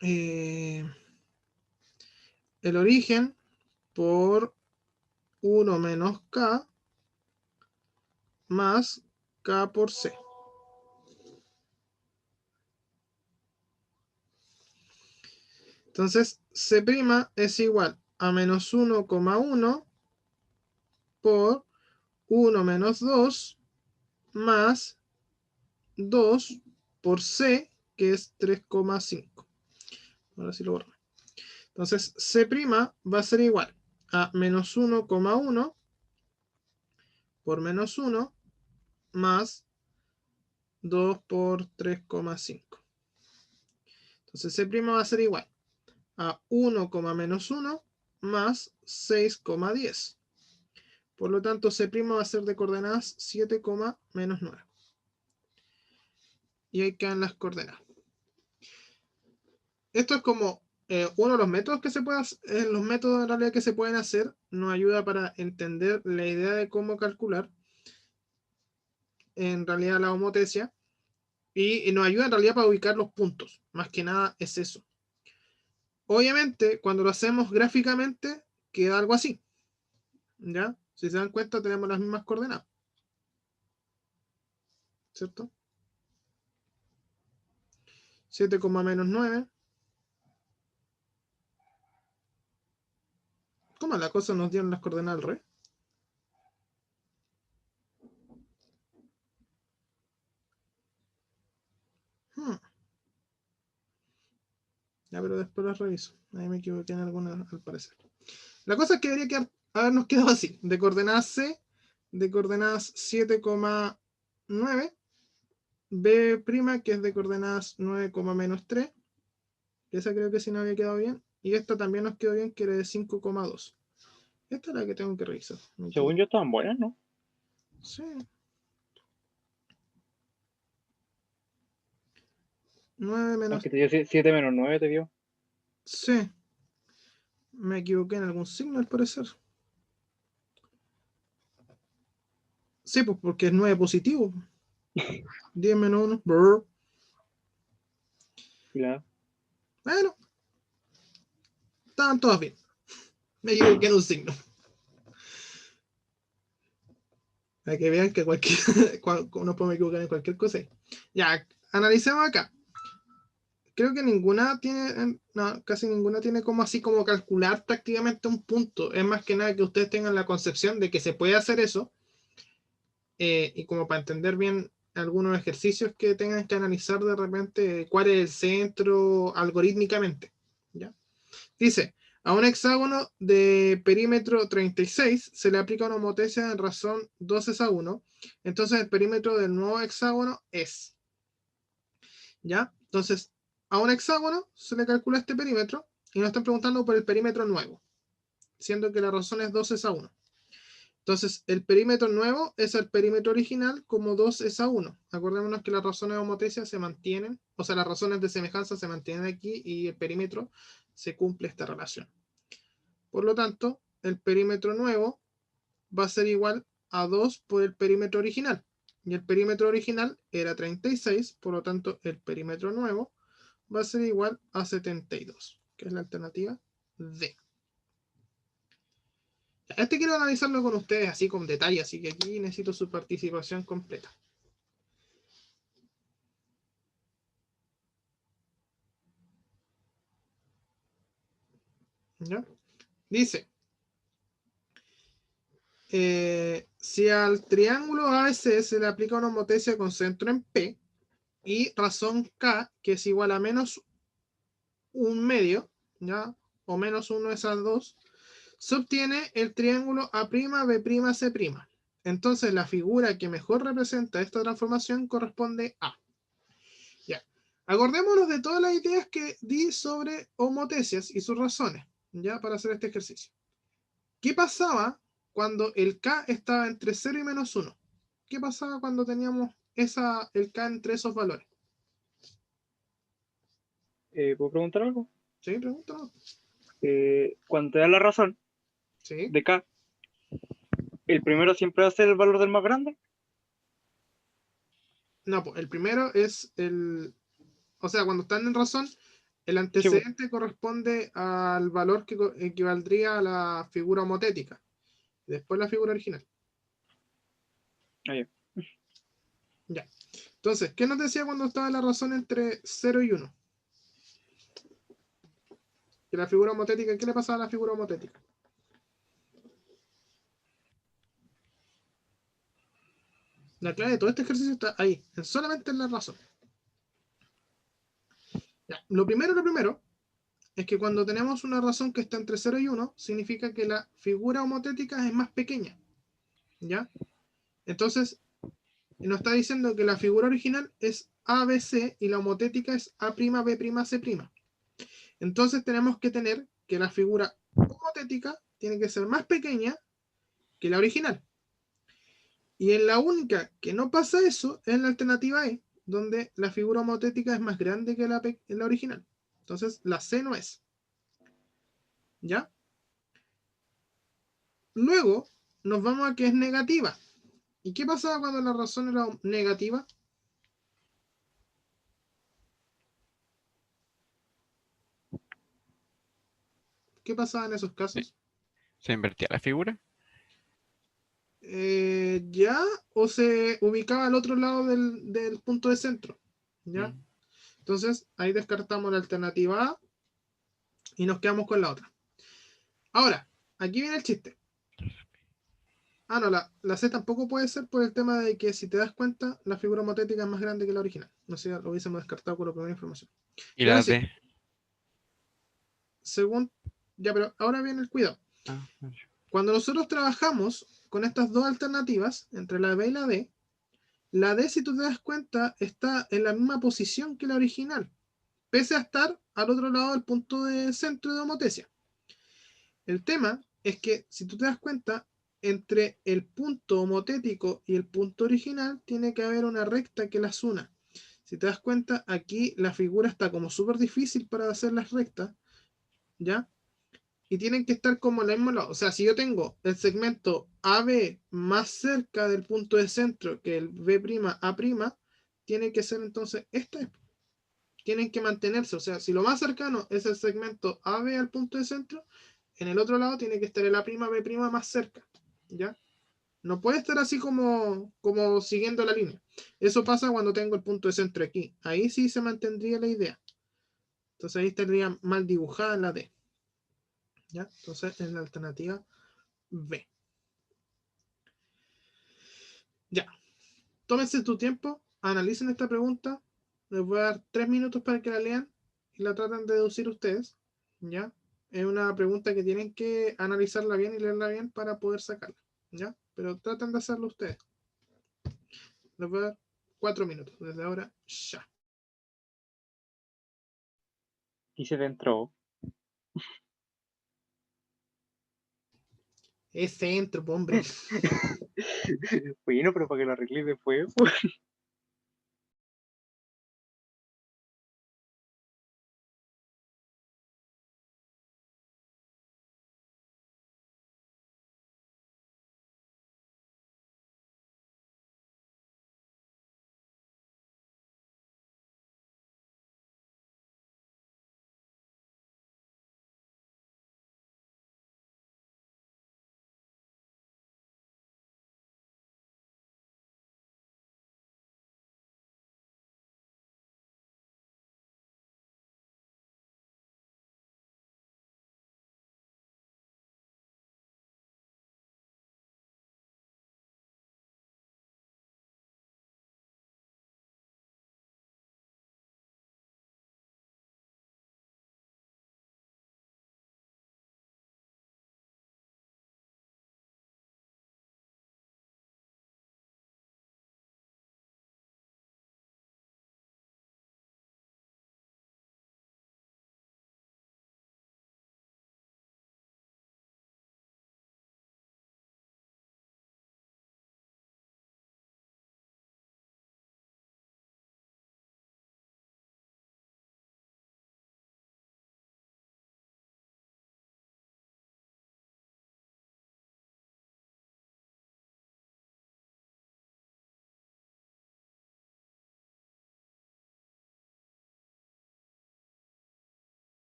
el origen por 1 menos K más K por C. Entonces, C' es igual a menos 1,1 por 1 menos 2 más 2 por C, que es 3,5. Ahora sí lo borro. Entonces, C' va a ser igual a menos 1,1 por menos 1 más 2 por 3,5. Entonces, C' va a ser igual a 1, menos 1 más 6,10. Por lo tanto, C' va a ser de coordenadas 7, menos 9. Y ahí quedan las coordenadas. Esto es como uno de los métodos que se puede hacer, los métodos en realidad que se pueden hacer, nos ayuda para entender la idea de cómo calcular en realidad la homotesia y nos ayuda en realidad para ubicar los puntos. Más que nada es eso. Obviamente, cuando lo hacemos gráficamente, queda algo así. ¿Ya? Si se dan cuenta, tenemos las mismas coordenadas. ¿Cierto? 7, menos 9. ¿Cómo la cosa nos dieron las coordenadas al revés? Hmm. Ya, pero después las reviso. Ahí me equivoqué en alguna, al parecer. La cosa es que debería habernos quedado así. De coordenadas C, de coordenadas 7,9. B', que es de coordenadas 9, menos 3. Esa creo que sí no había quedado bien. Y esta también nos quedó bien, que era de 5,2. Esta es la que tengo que revisar. Según yo estaban buenas, ¿no? Sí. 9 menos. Aunque te dio 7 menos 9, te dio. Sí. Me equivoqué en algún signo al parecer. Sí, pues porque es 9 positivo. 10 menos 1. Brr. Claro. Bueno, estaban todas bien. Me equivoqué en un signo. Para que vean que cualquier uno puede equivocar en cualquier cosa. Ya, analicemos acá. Creo que ninguna tiene, no, casi ninguna tiene como así como calcular prácticamente un punto. Es más que nada que ustedes tengan la concepción de que se puede hacer eso y como para entender bien algunos ejercicios que tengan que analizar de repente cuál es el centro algorítmicamente. ¿Ya? Dice, a un hexágono de perímetro 36 se le aplica una homotesia en razón 2:1. Entonces el perímetro del nuevo hexágono es, ¿ya? Entonces, a un hexágono se le calcula este perímetro y nos están preguntando por el perímetro nuevo, siendo que la razón es 2:1. Entonces, el perímetro nuevo es el perímetro original como 2:1. Acordémonos que las razones de homotesia se mantienen, o sea, las razones de semejanza se mantienen aquí y el perímetro se cumple esta relación. Por lo tanto, el perímetro nuevo va a ser igual a 2 por el perímetro original. Y el perímetro original era 36, por lo tanto, el perímetro nuevo va a ser igual a 72, que es la alternativa D. Este quiero analizarlo con ustedes así con detalle, así que aquí necesito su participación completa. ¿Ya? Dice, si al triángulo ABC se le aplica una homotesia con centro en P y razón K, que es igual a menos un medio, ¿ya? O menos uno de esas dos, se obtiene el triángulo A'B'C'. Entonces la figura que mejor representa esta transformación corresponde a. Ya. Acordémonos de todas las ideas que di sobre homotecias y sus razones, ya, para hacer este ejercicio. ¿Qué pasaba cuando el K estaba entre 0 y menos 1? ¿Qué pasaba cuando teníamos el K entre esos valores? ¿Puedo preguntar algo? ¿Sí? Pregúntalo. Cuando te da la razón ¿Sí? de K, ¿el primero siempre va a ser el valor del más grande? No, pues el primero es el. O sea, cuando están en razón, el Sí, pues. antecedente corresponde al valor que equivaldría a la figura homotética. Después la figura original. Ah, ya. Ya. Entonces, ¿qué nos decía cuando estaba la razón entre 0 y 1? Que la figura homotética, ¿qué le pasaba a la figura homotética? La clave de todo este ejercicio está ahí, solamente en la razón. Ya. Lo primero es que cuando tenemos una razón que está entre 0 y 1, significa que la figura homotética es más pequeña. ¿Ya? Entonces, nos está diciendo que la figura original es ABC y la homotética es A'B'C'. Entonces tenemos que tener que la figura homotética tiene que ser más pequeña que la original. Y en la única que no pasa eso es en la alternativa E, donde la figura homotética es más grande que la original. Entonces la C no es. ¿Ya? Luego nos vamos a que es negativa. ¿Y qué pasaba cuando la razón era negativa? ¿Qué pasaba en esos Sí. casos? ¿Se invertía la figura? ¿Ya? ¿O se ubicaba al otro lado del punto de centro? ¿Ya? Mm. Entonces ahí descartamos la alternativa A y nos quedamos con la otra. Ahora, aquí viene el chiste. Ah, no, la C tampoco puede ser por el tema de que si te das cuenta, la figura homotética es más grande que la original. No sé, lo hubiésemos descartado con la primera información. ¿Y Y ahora la sí, D? según. Ya, pero ahora viene el cuidado. Ah, Cuando nosotros trabajamos con estas dos alternativas, entre la B y la D, si tú te das cuenta, está en la misma posición que la original, pese a estar al otro lado del punto de centro de homotesia. El tema es que, si tú te das cuenta, entre el punto homotético y el punto original tiene que haber una recta que las una. Si te das cuenta, aquí la figura está como súper difícil para hacer las rectas, ¿ya? Y tienen que estar como en el mismo lado. O sea, si yo tengo el segmento AB más cerca del punto de centro que el B'A', tiene que ser entonces este. Tienen que mantenerse. O sea, si lo más cercano es el segmento AB al punto de centro, en el otro lado tiene que estar el A'B' más cerca. ¿Ya? No puede estar así como siguiendo la línea. Eso pasa cuando tengo el punto de centro aquí. Ahí sí se mantendría la idea. Entonces ahí estaría mal dibujada en la D. ¿Ya? Entonces es la alternativa B. Ya. Tómense tu tiempo, analicen esta pregunta. Les voy a dar 3 minutos para que la lean y la traten de deducir ustedes. ¿Ya? Es una pregunta que tienen que analizarla bien y leerla bien para poder sacarla. ¿Ya? Pero traten de hacerlo ustedes. Les voy a dar 4 minutos. Desde ahora, ya. Y se entró. Ese entro, hombre. Bueno, pero para que lo arregle después.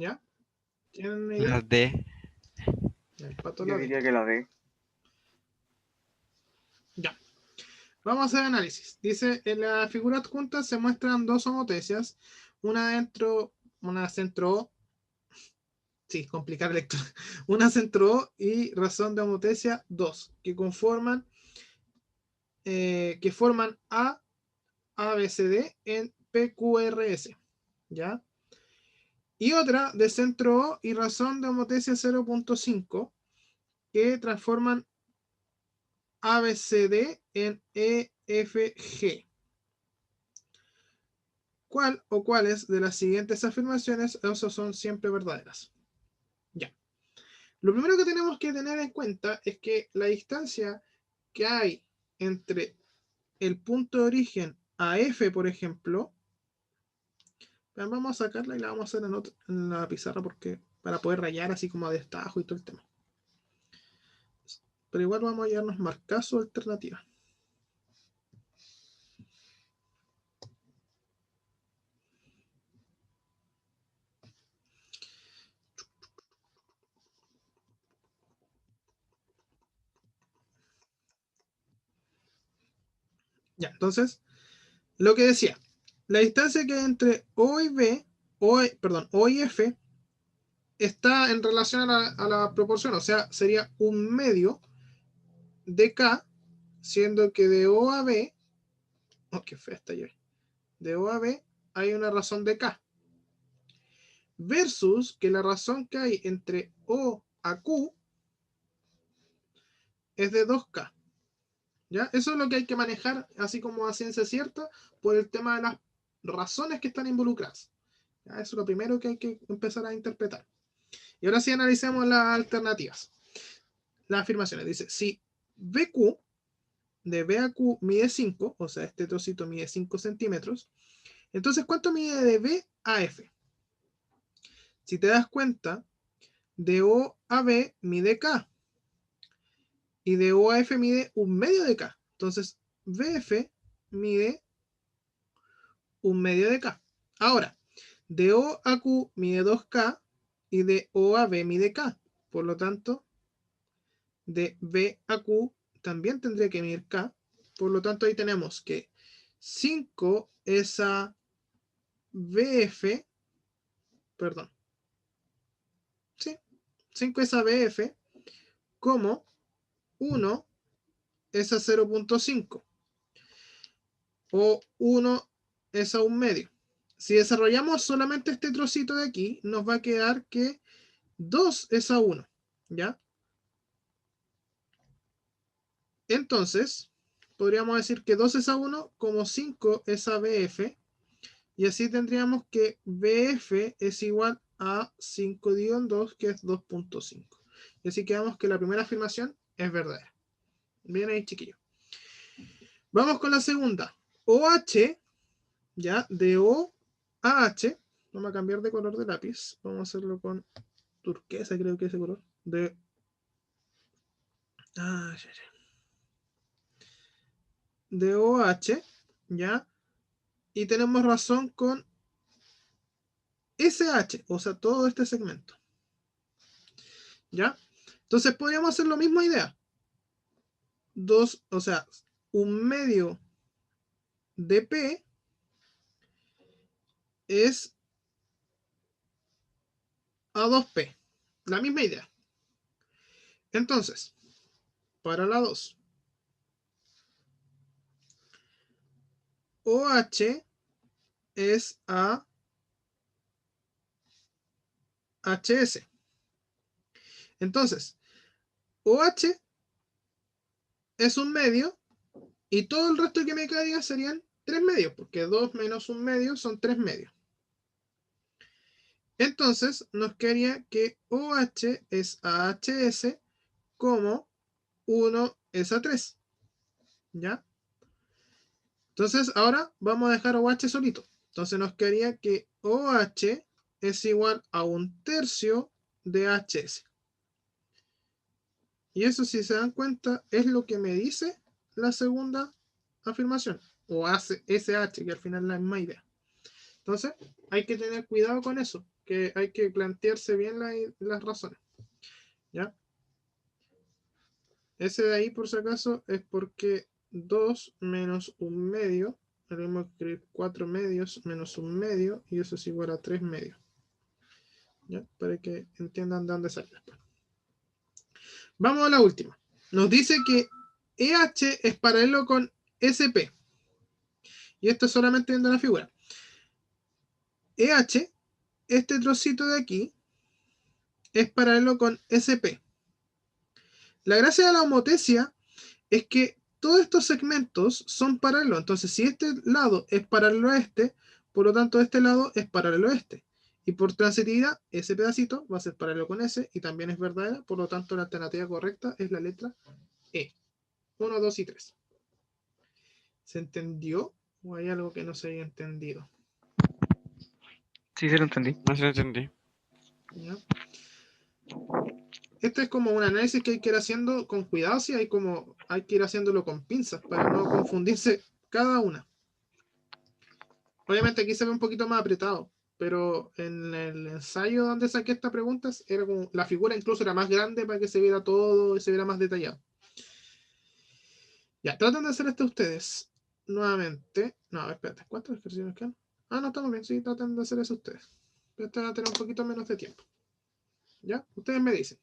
¿Ya? ¿Tienen una idea? La D. El pato Yo la D. diría que la D. Ya. Vamos a hacer análisis. Dice, en la figura adjunta se muestran dos homotecias, una dentro, una centro O, sí, complicar lectura, una centro O y razón de homotecia 2, que forman A, ABCD en PQRS, ¿ya? Y otra de centro O y razón de homotecia 0.5, que transforman ABCD en EFG. ¿Cuál o cuáles de las siguientes afirmaciones son siempre verdaderas? Ya. Lo primero que tenemos que tener en cuenta es que la distancia que hay entre el punto de origen a F, por ejemplo, vamos a sacarla y la vamos a hacer en la pizarra porque para poder rayar así como a destajo y todo el tema. Pero igual vamos a llevarnos marcazo alternativa. Ya, entonces, lo que decía, la distancia que hay entre O y B, O y F, está en relación a la proporción, o sea, sería un medio de K, siendo que de O a B, oh, qué fea está yo, de O a B hay una razón de K, versus que la razón que hay entre O a Q es de 2K. ¿Ya? Eso es lo que hay que manejar, así como a ciencia cierta, por el tema de las razones que están involucradas. ¿Ya? Eso es lo primero que hay que empezar a interpretar. Y ahora sí analicemos las alternativas. Las afirmaciones. Dice, si BQ de B a Q mide 5, o sea, este trocito mide 5 centímetros, entonces, ¿cuánto mide de B a F? Si te das cuenta, de O a B mide K, y de O a F mide un medio de K. Entonces, BF mide un medio de K. Ahora, de O a Q mide 2K y de O a B mide K. Por lo tanto, de B a Q también tendría que medir K. Por lo tanto, ahí tenemos que 5 es a BF, perdón, sí, 5 es a BF, como 1 es a 0.5 o 1 es a un medio. Si desarrollamos solamente este trocito de aquí, nos va a quedar que 2 es a 1, ¿ya? Entonces, podríamos decir que 2 es a 1 como 5 es a BF, y así tendríamos que BF es igual a 5 dividido en 2, que es 2.5. Y así quedamos que la primera afirmación es verdadera. Bien ahí, chiquillos. Vamos con la segunda. OH, ya, de O a H. Vamos a cambiar de color de lápiz. Vamos a hacerlo con turquesa, creo que es ese color. De OH, ya. Y tenemos razón con SH, o sea, todo este segmento. ¿Ya? Entonces podríamos hacer la misma idea. Dos, o sea, un medio de P es a 2P. La misma idea. Entonces, para la 2, OH es a HS. Entonces, OH es un medio y todo el resto que me caiga serían 3 medios, porque 2 menos un medio son 3 medios. Entonces, nos quedaría que OH es a HS como 1 es a 3. ¿Ya? Entonces, ahora vamos a dejar OH solito. Entonces, nos quedaría que OH es igual a 1/3 de HS. Y eso, si se dan cuenta, es lo que me dice la segunda afirmación. O SH, que al final es la misma idea. Entonces, hay que tener cuidado con eso, porque hay que plantearse bien las razones. ¿Ya? Ese de ahí, por si acaso, es porque 2 menos 1/2, tenemos que escribir 4 medios menos 1/2, y eso es igual a 3 medios. ¿Ya? Para que entiendan de dónde sale después. Vamos a la última. Nos dice que EH es paralelo con SP. Y esto es solamente viendo la figura. EH, este trocito de aquí, es paralelo con SP. La gracia de la homotesia es que todos estos segmentos son paralelos. Entonces, si este lado es paralelo a este, por lo tanto, este lado es paralelo a este. Y por transitividad, ese pedacito va a ser paralelo con ese y también es verdadera. Por lo tanto, la alternativa correcta es la letra E. 1, 2 y 3. ¿Se entendió? ¿O hay algo que no se haya entendido? Sí, se lo entendí. No se lo entendí. ¿Ya? Este es como un análisis que hay que ir haciendo con cuidado, sí, hay que ir haciéndolo con pinzas para no confundirse cada una. Obviamente aquí se ve un poquito más apretado, pero en el ensayo donde saqué estas preguntas, era como, la figura incluso era más grande para que se viera todo y se viera más detallado. Ya, traten de hacer esto ustedes. Nuevamente. No, espérate, ¿cuántos ejercicios quedan? Ah, no, estamos bien, sí, traten de hacer eso ustedes. Pero ustedes van a tener un poquito menos de tiempo. ¿Ya? Ustedes me dicen.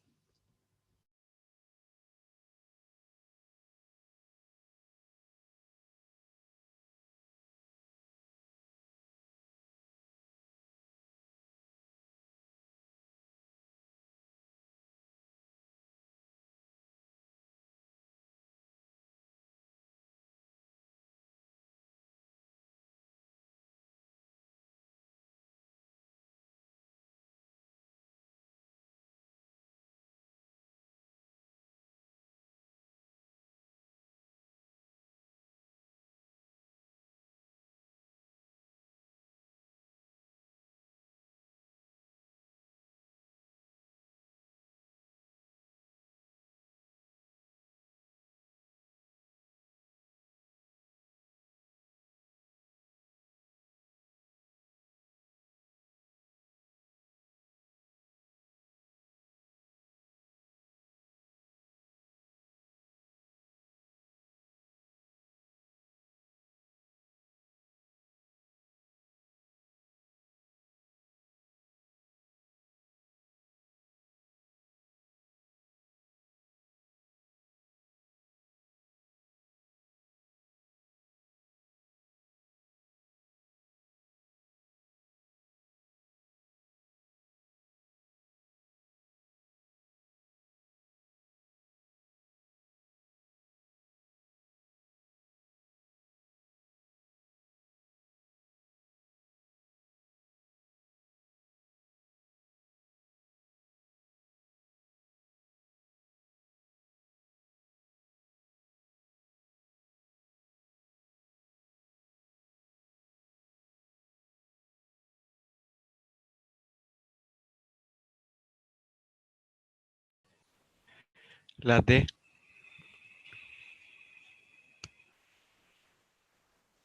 La D.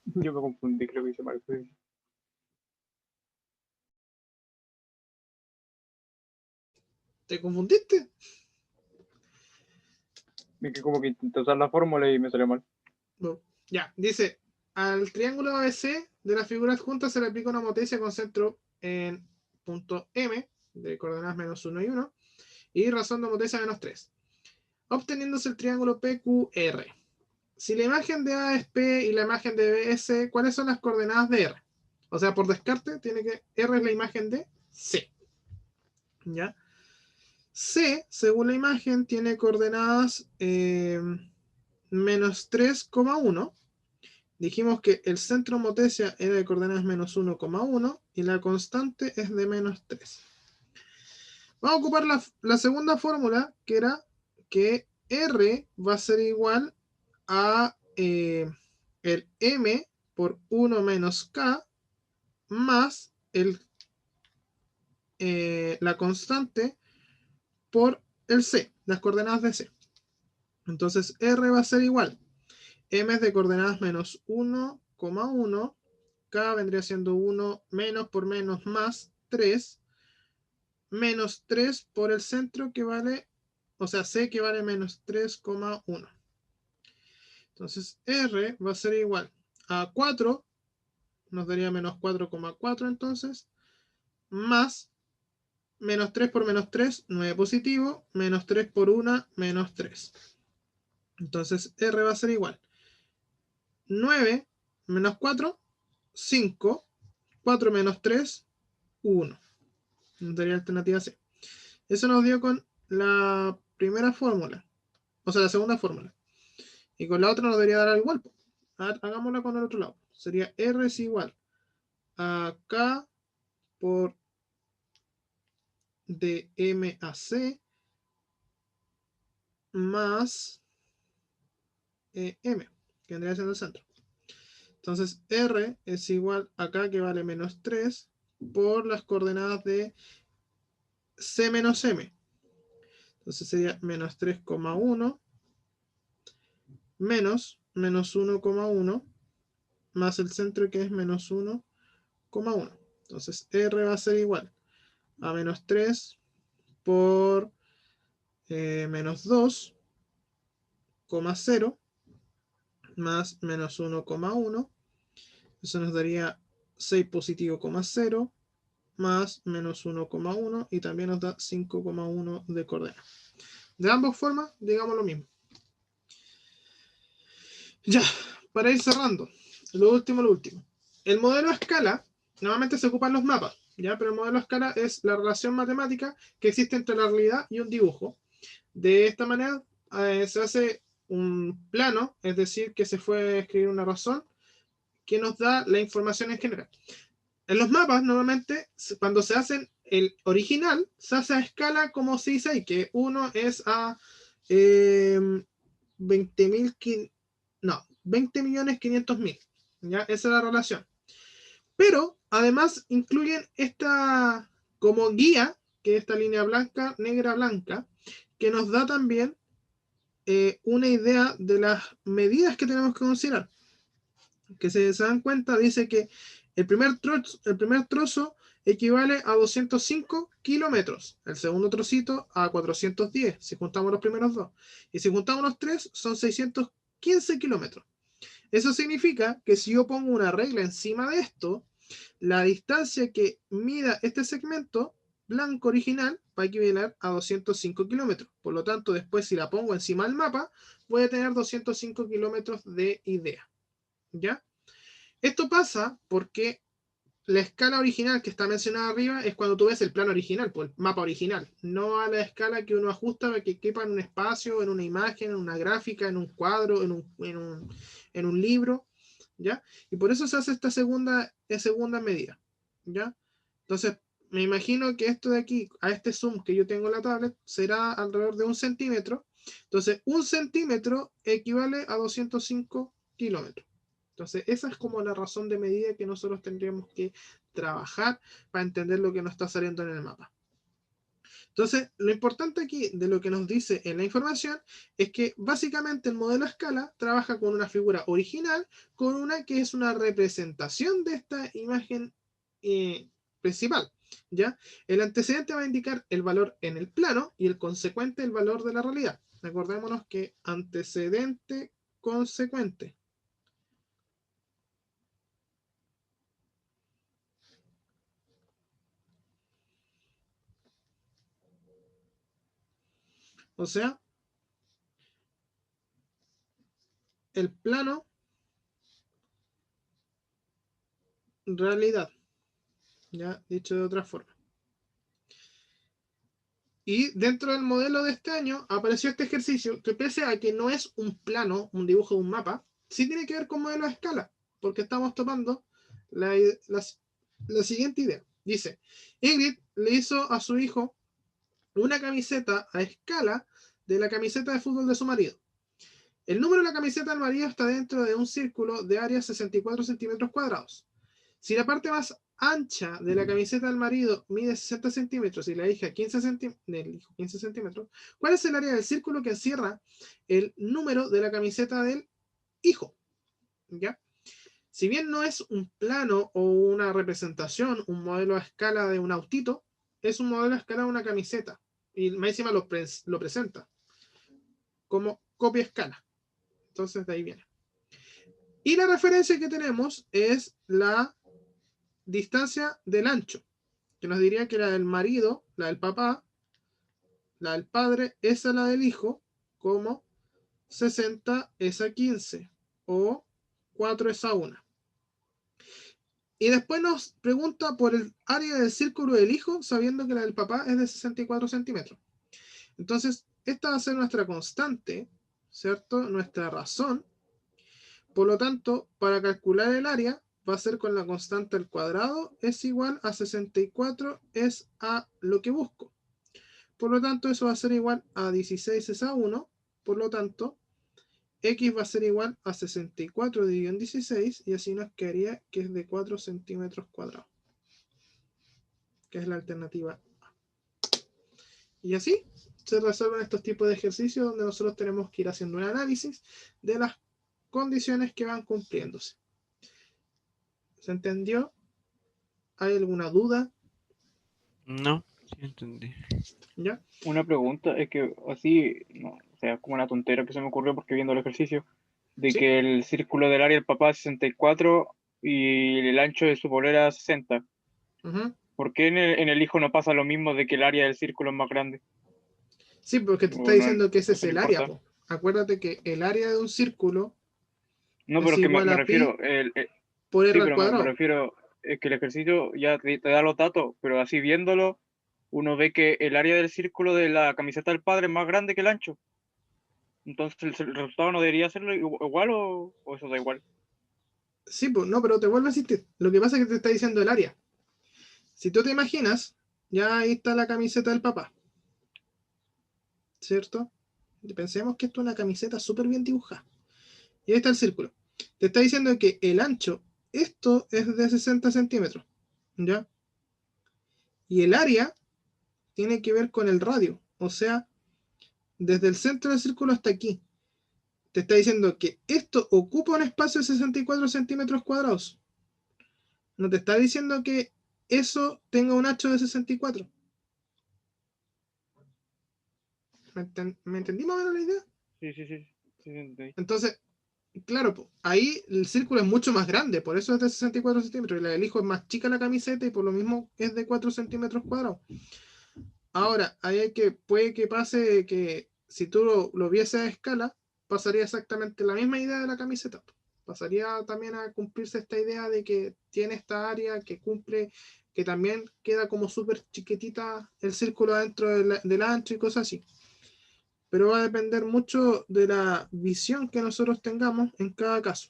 Yo me confundí, creo que hice mal. ¿Te confundiste? Es que como que intenté usar la fórmula y me salió mal. No. Ya, dice, al triángulo ABC de la figura adjunta se le aplica una homotesia con centro en punto M, de coordenadas menos 1 y 1, y razón de homotesia menos 3, obteniéndose el triángulo PQR. Si la imagen de A es P y la imagen de B es C, ¿cuáles son las coordenadas de R? O sea, por descarte, tiene que R es la imagen de C. ¿Ya? C, según la imagen, tiene coordenadas menos 3,1. Dijimos que el centro homotesia era de coordenadas menos 1,1 y la constante es de menos 3. Vamos a ocupar la segunda fórmula, que era que R va a ser igual a el M por 1 menos K más la constante por el C, las coordenadas de C. Entonces R va a ser igual. M es de coordenadas menos 1,1. K vendría siendo 1 menos por menos más 3 menos 3 por el centro que vale, o sea, C que vale menos 3,1. Entonces R va a ser igual a 4, nos daría menos 4,4 entonces, más menos 3 por menos 3, 9 positivo, menos 3 por 1, menos 3. Entonces R va a ser igual 9 menos 4, 5, 4 menos 3, 1. Nos daría alternativa C. Eso nos dio con la primera fórmula, o sea, la segunda fórmula. Y con la otra nos debería dar igual. Hagámosla con el otro lado. Sería R es igual a K por dm a C más M, que vendría siendo el centro. Entonces R es igual a K, que vale menos 3, por las coordenadas de C menos M. Entonces sería menos 3,1 menos 1,1 más el centro, que es menos 1,1. Entonces R va a ser igual a menos 3 por menos 2,0 más menos 1,1. Eso nos daría 6 positivo, 0 más menos 1,1 y también nos da 5,1 de coordenadas. De ambas formas, digamos lo mismo. Ya, para ir cerrando, lo último. El modelo a escala, normalmente se ocupan los mapas, ¿ya? Pero el modelo a escala es la relación matemática que existe entre la realidad y un dibujo. De esta manera se hace un plano, es decir, que se fue a escribir una razón que nos da la información en general. En los mapas, normalmente, cuando se hacen el original, se hace a escala como se dice ahí, que 1 es a 20.500.000. ¿Ya? Esa es la relación. Pero, además, incluyen esta como guía, que es esta línea blanca, negra, blanca, que nos da también una idea de las medidas que tenemos que considerar. Que se dan cuenta, dice que el primer trozo equivale a 205 kilómetros, el segundo trocito a 410, si juntamos los primeros dos, y si juntamos los tres son 615 kilómetros. Eso significa que si yo pongo una regla encima de esto, la distancia que mida este segmento blanco original va a equivaler a 205 kilómetros. Por lo tanto, después si la pongo encima del mapa, voy a tener 205 kilómetros de idea. ¿Ya? Esto pasa porque la escala original que está mencionada arriba es cuando tú ves el plano original, pues el mapa original, no a la escala que uno ajusta para que quepa en un espacio, en una imagen, en una gráfica, en un cuadro, en un libro, ¿ya? Y por eso se hace esta segunda medida, ¿ya? Entonces, me imagino que esto de aquí, a este zoom que yo tengo en la tablet, será alrededor de 1 centímetro. Entonces, 1 centímetro equivale a 205 kilómetros. Entonces, esa es como la razón de medida que nosotros tendríamos que trabajar para entender lo que nos está saliendo en el mapa. Entonces, lo importante aquí de lo que nos dice en la información es que básicamente el modelo a escala trabaja con una figura original, con una que es una representación de esta imagen principal. ¿Ya? El antecedente va a indicar el valor en el plano y el consecuente el valor de la realidad. Acordémonos que antecedente, consecuente. O sea, el plano, realidad, ya dicho de otra forma. Y dentro del modelo de este año apareció este ejercicio que, pese a que no es un plano, un dibujo de un mapa, sí tiene que ver con modelo a escala, porque estamos tomando la siguiente idea. Dice, Ingrid le hizo a su hijo una camiseta a escala de la camiseta de fútbol de su marido. El número de la camiseta del marido está dentro de un círculo de área 64 centímetros cuadrados. Si la parte más ancha de la camiseta del marido mide 60 centímetros y la hija 15 centímetros, ¿cuál es el área del círculo que encierra el número de la camiseta del hijo? ¿Ya? Si bien no es un plano o una representación, un modelo a escala de un autito, es un modelo a escala de una camiseta. Y más encima lo presenta como copia a escala. Entonces de ahí viene. Y la referencia que tenemos es la distancia del ancho, que nos diría que la del marido, la del papá, la del padre, esa es la del hijo, como 60 es a 15 o 4 es a 1. Y después nos pregunta por el área del círculo del hijo, sabiendo que la del papá es de 64 centímetros. Entonces, esta va a ser nuestra constante, ¿cierto? Nuestra razón. Por lo tanto, para calcular el área, va a ser con la constante al cuadrado es igual a 64 es a lo que busco. Por lo tanto, eso va a ser igual a 16 es a 1. Por lo tanto, x va a ser igual a 64 dividido en 16 y así nos quedaría que es de 4 centímetros cuadrados. Que es la alternativa A. Y así se resuelven estos tipos de ejercicios donde nosotros tenemos que ir haciendo un análisis de las condiciones que van cumpliéndose. ¿Se entendió? ¿Hay alguna duda? No, sí entendí. ¿Ya? Una pregunta es que así, no, o sea, como una tontera que se me ocurrió porque viendo el ejercicio, de ¿Sí? que el círculo del área del papá es 64 y el ancho de su polera es 60. Uh-huh. ¿Por qué en el hijo no pasa lo mismo de que el área del círculo es más grande? Sí, porque te está ¿O no, diciendo que ese es eso no el área, importa? po. Acuérdate que el área de un círculo No, es pero que igual me a pi refiero, por sí, r al pero me cuadrado. refiero, es que el ejercicio ya te da los datos, pero así viéndolo, uno ve que el área del círculo de la camiseta del padre es más grande que el ancho. Entonces, ¿el resultado no debería ser igual o eso da igual? Sí, pues no, pero te vuelvo a insistir. Lo que pasa es que te está diciendo el área. Si tú te imaginas, ya ahí está la camiseta del papá, ¿cierto? Pensemos que esto es una camiseta súper bien dibujada. Y ahí está el círculo. Te está diciendo que el ancho, esto es de 60 centímetros, ¿ya? Y el área tiene que ver con el radio, o sea, desde el centro del círculo hasta aquí. Te está diciendo que esto ocupa un espacio de 64 centímetros cuadrados. No te está diciendo que eso tenga un ancho de 64. ¿Me entendí más o menos la idea? Sí, sí, sí, sí, entendí. Entonces, claro, ahí el círculo es mucho más grande, por eso es de 64 centímetros. Y la del hijo es más chica la camiseta y por lo mismo es de 4 centímetros cuadrados. Ahora, ahí hay puede que pase que si tú lo vieses a escala, pasaría exactamente la misma idea de la camiseta. Pasaría también a cumplirse esta idea de que tiene esta área que cumple, que también queda como súper chiquitita el círculo dentro del ancho y cosas así. Pero va a depender mucho de la visión que nosotros tengamos en cada caso.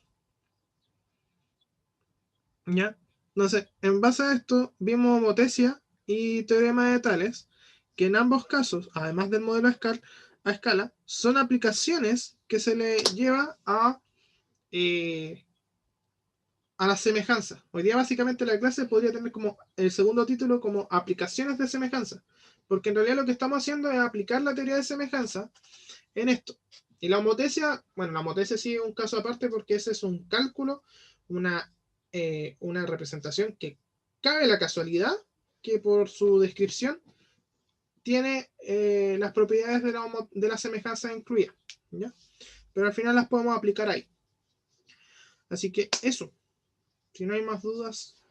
¿Ya? Entonces, en base a esto, vimos homotesia y teorema de Tales, que en ambos casos, además del modelo a escala, son aplicaciones que se le lleva a la semejanza. Hoy día básicamente la clase podría tener como el segundo título como aplicaciones de semejanza, porque en realidad lo que estamos haciendo es aplicar la teoría de semejanza en esto. Y la homotesia, bueno, la homotesia sí es un caso aparte porque ese es un cálculo, una representación que cabe la casualidad que por su descripción tiene las propiedades de la semejanza incluidas, ¿ya? Pero al final las podemos aplicar ahí. Así que eso, si no hay más dudas,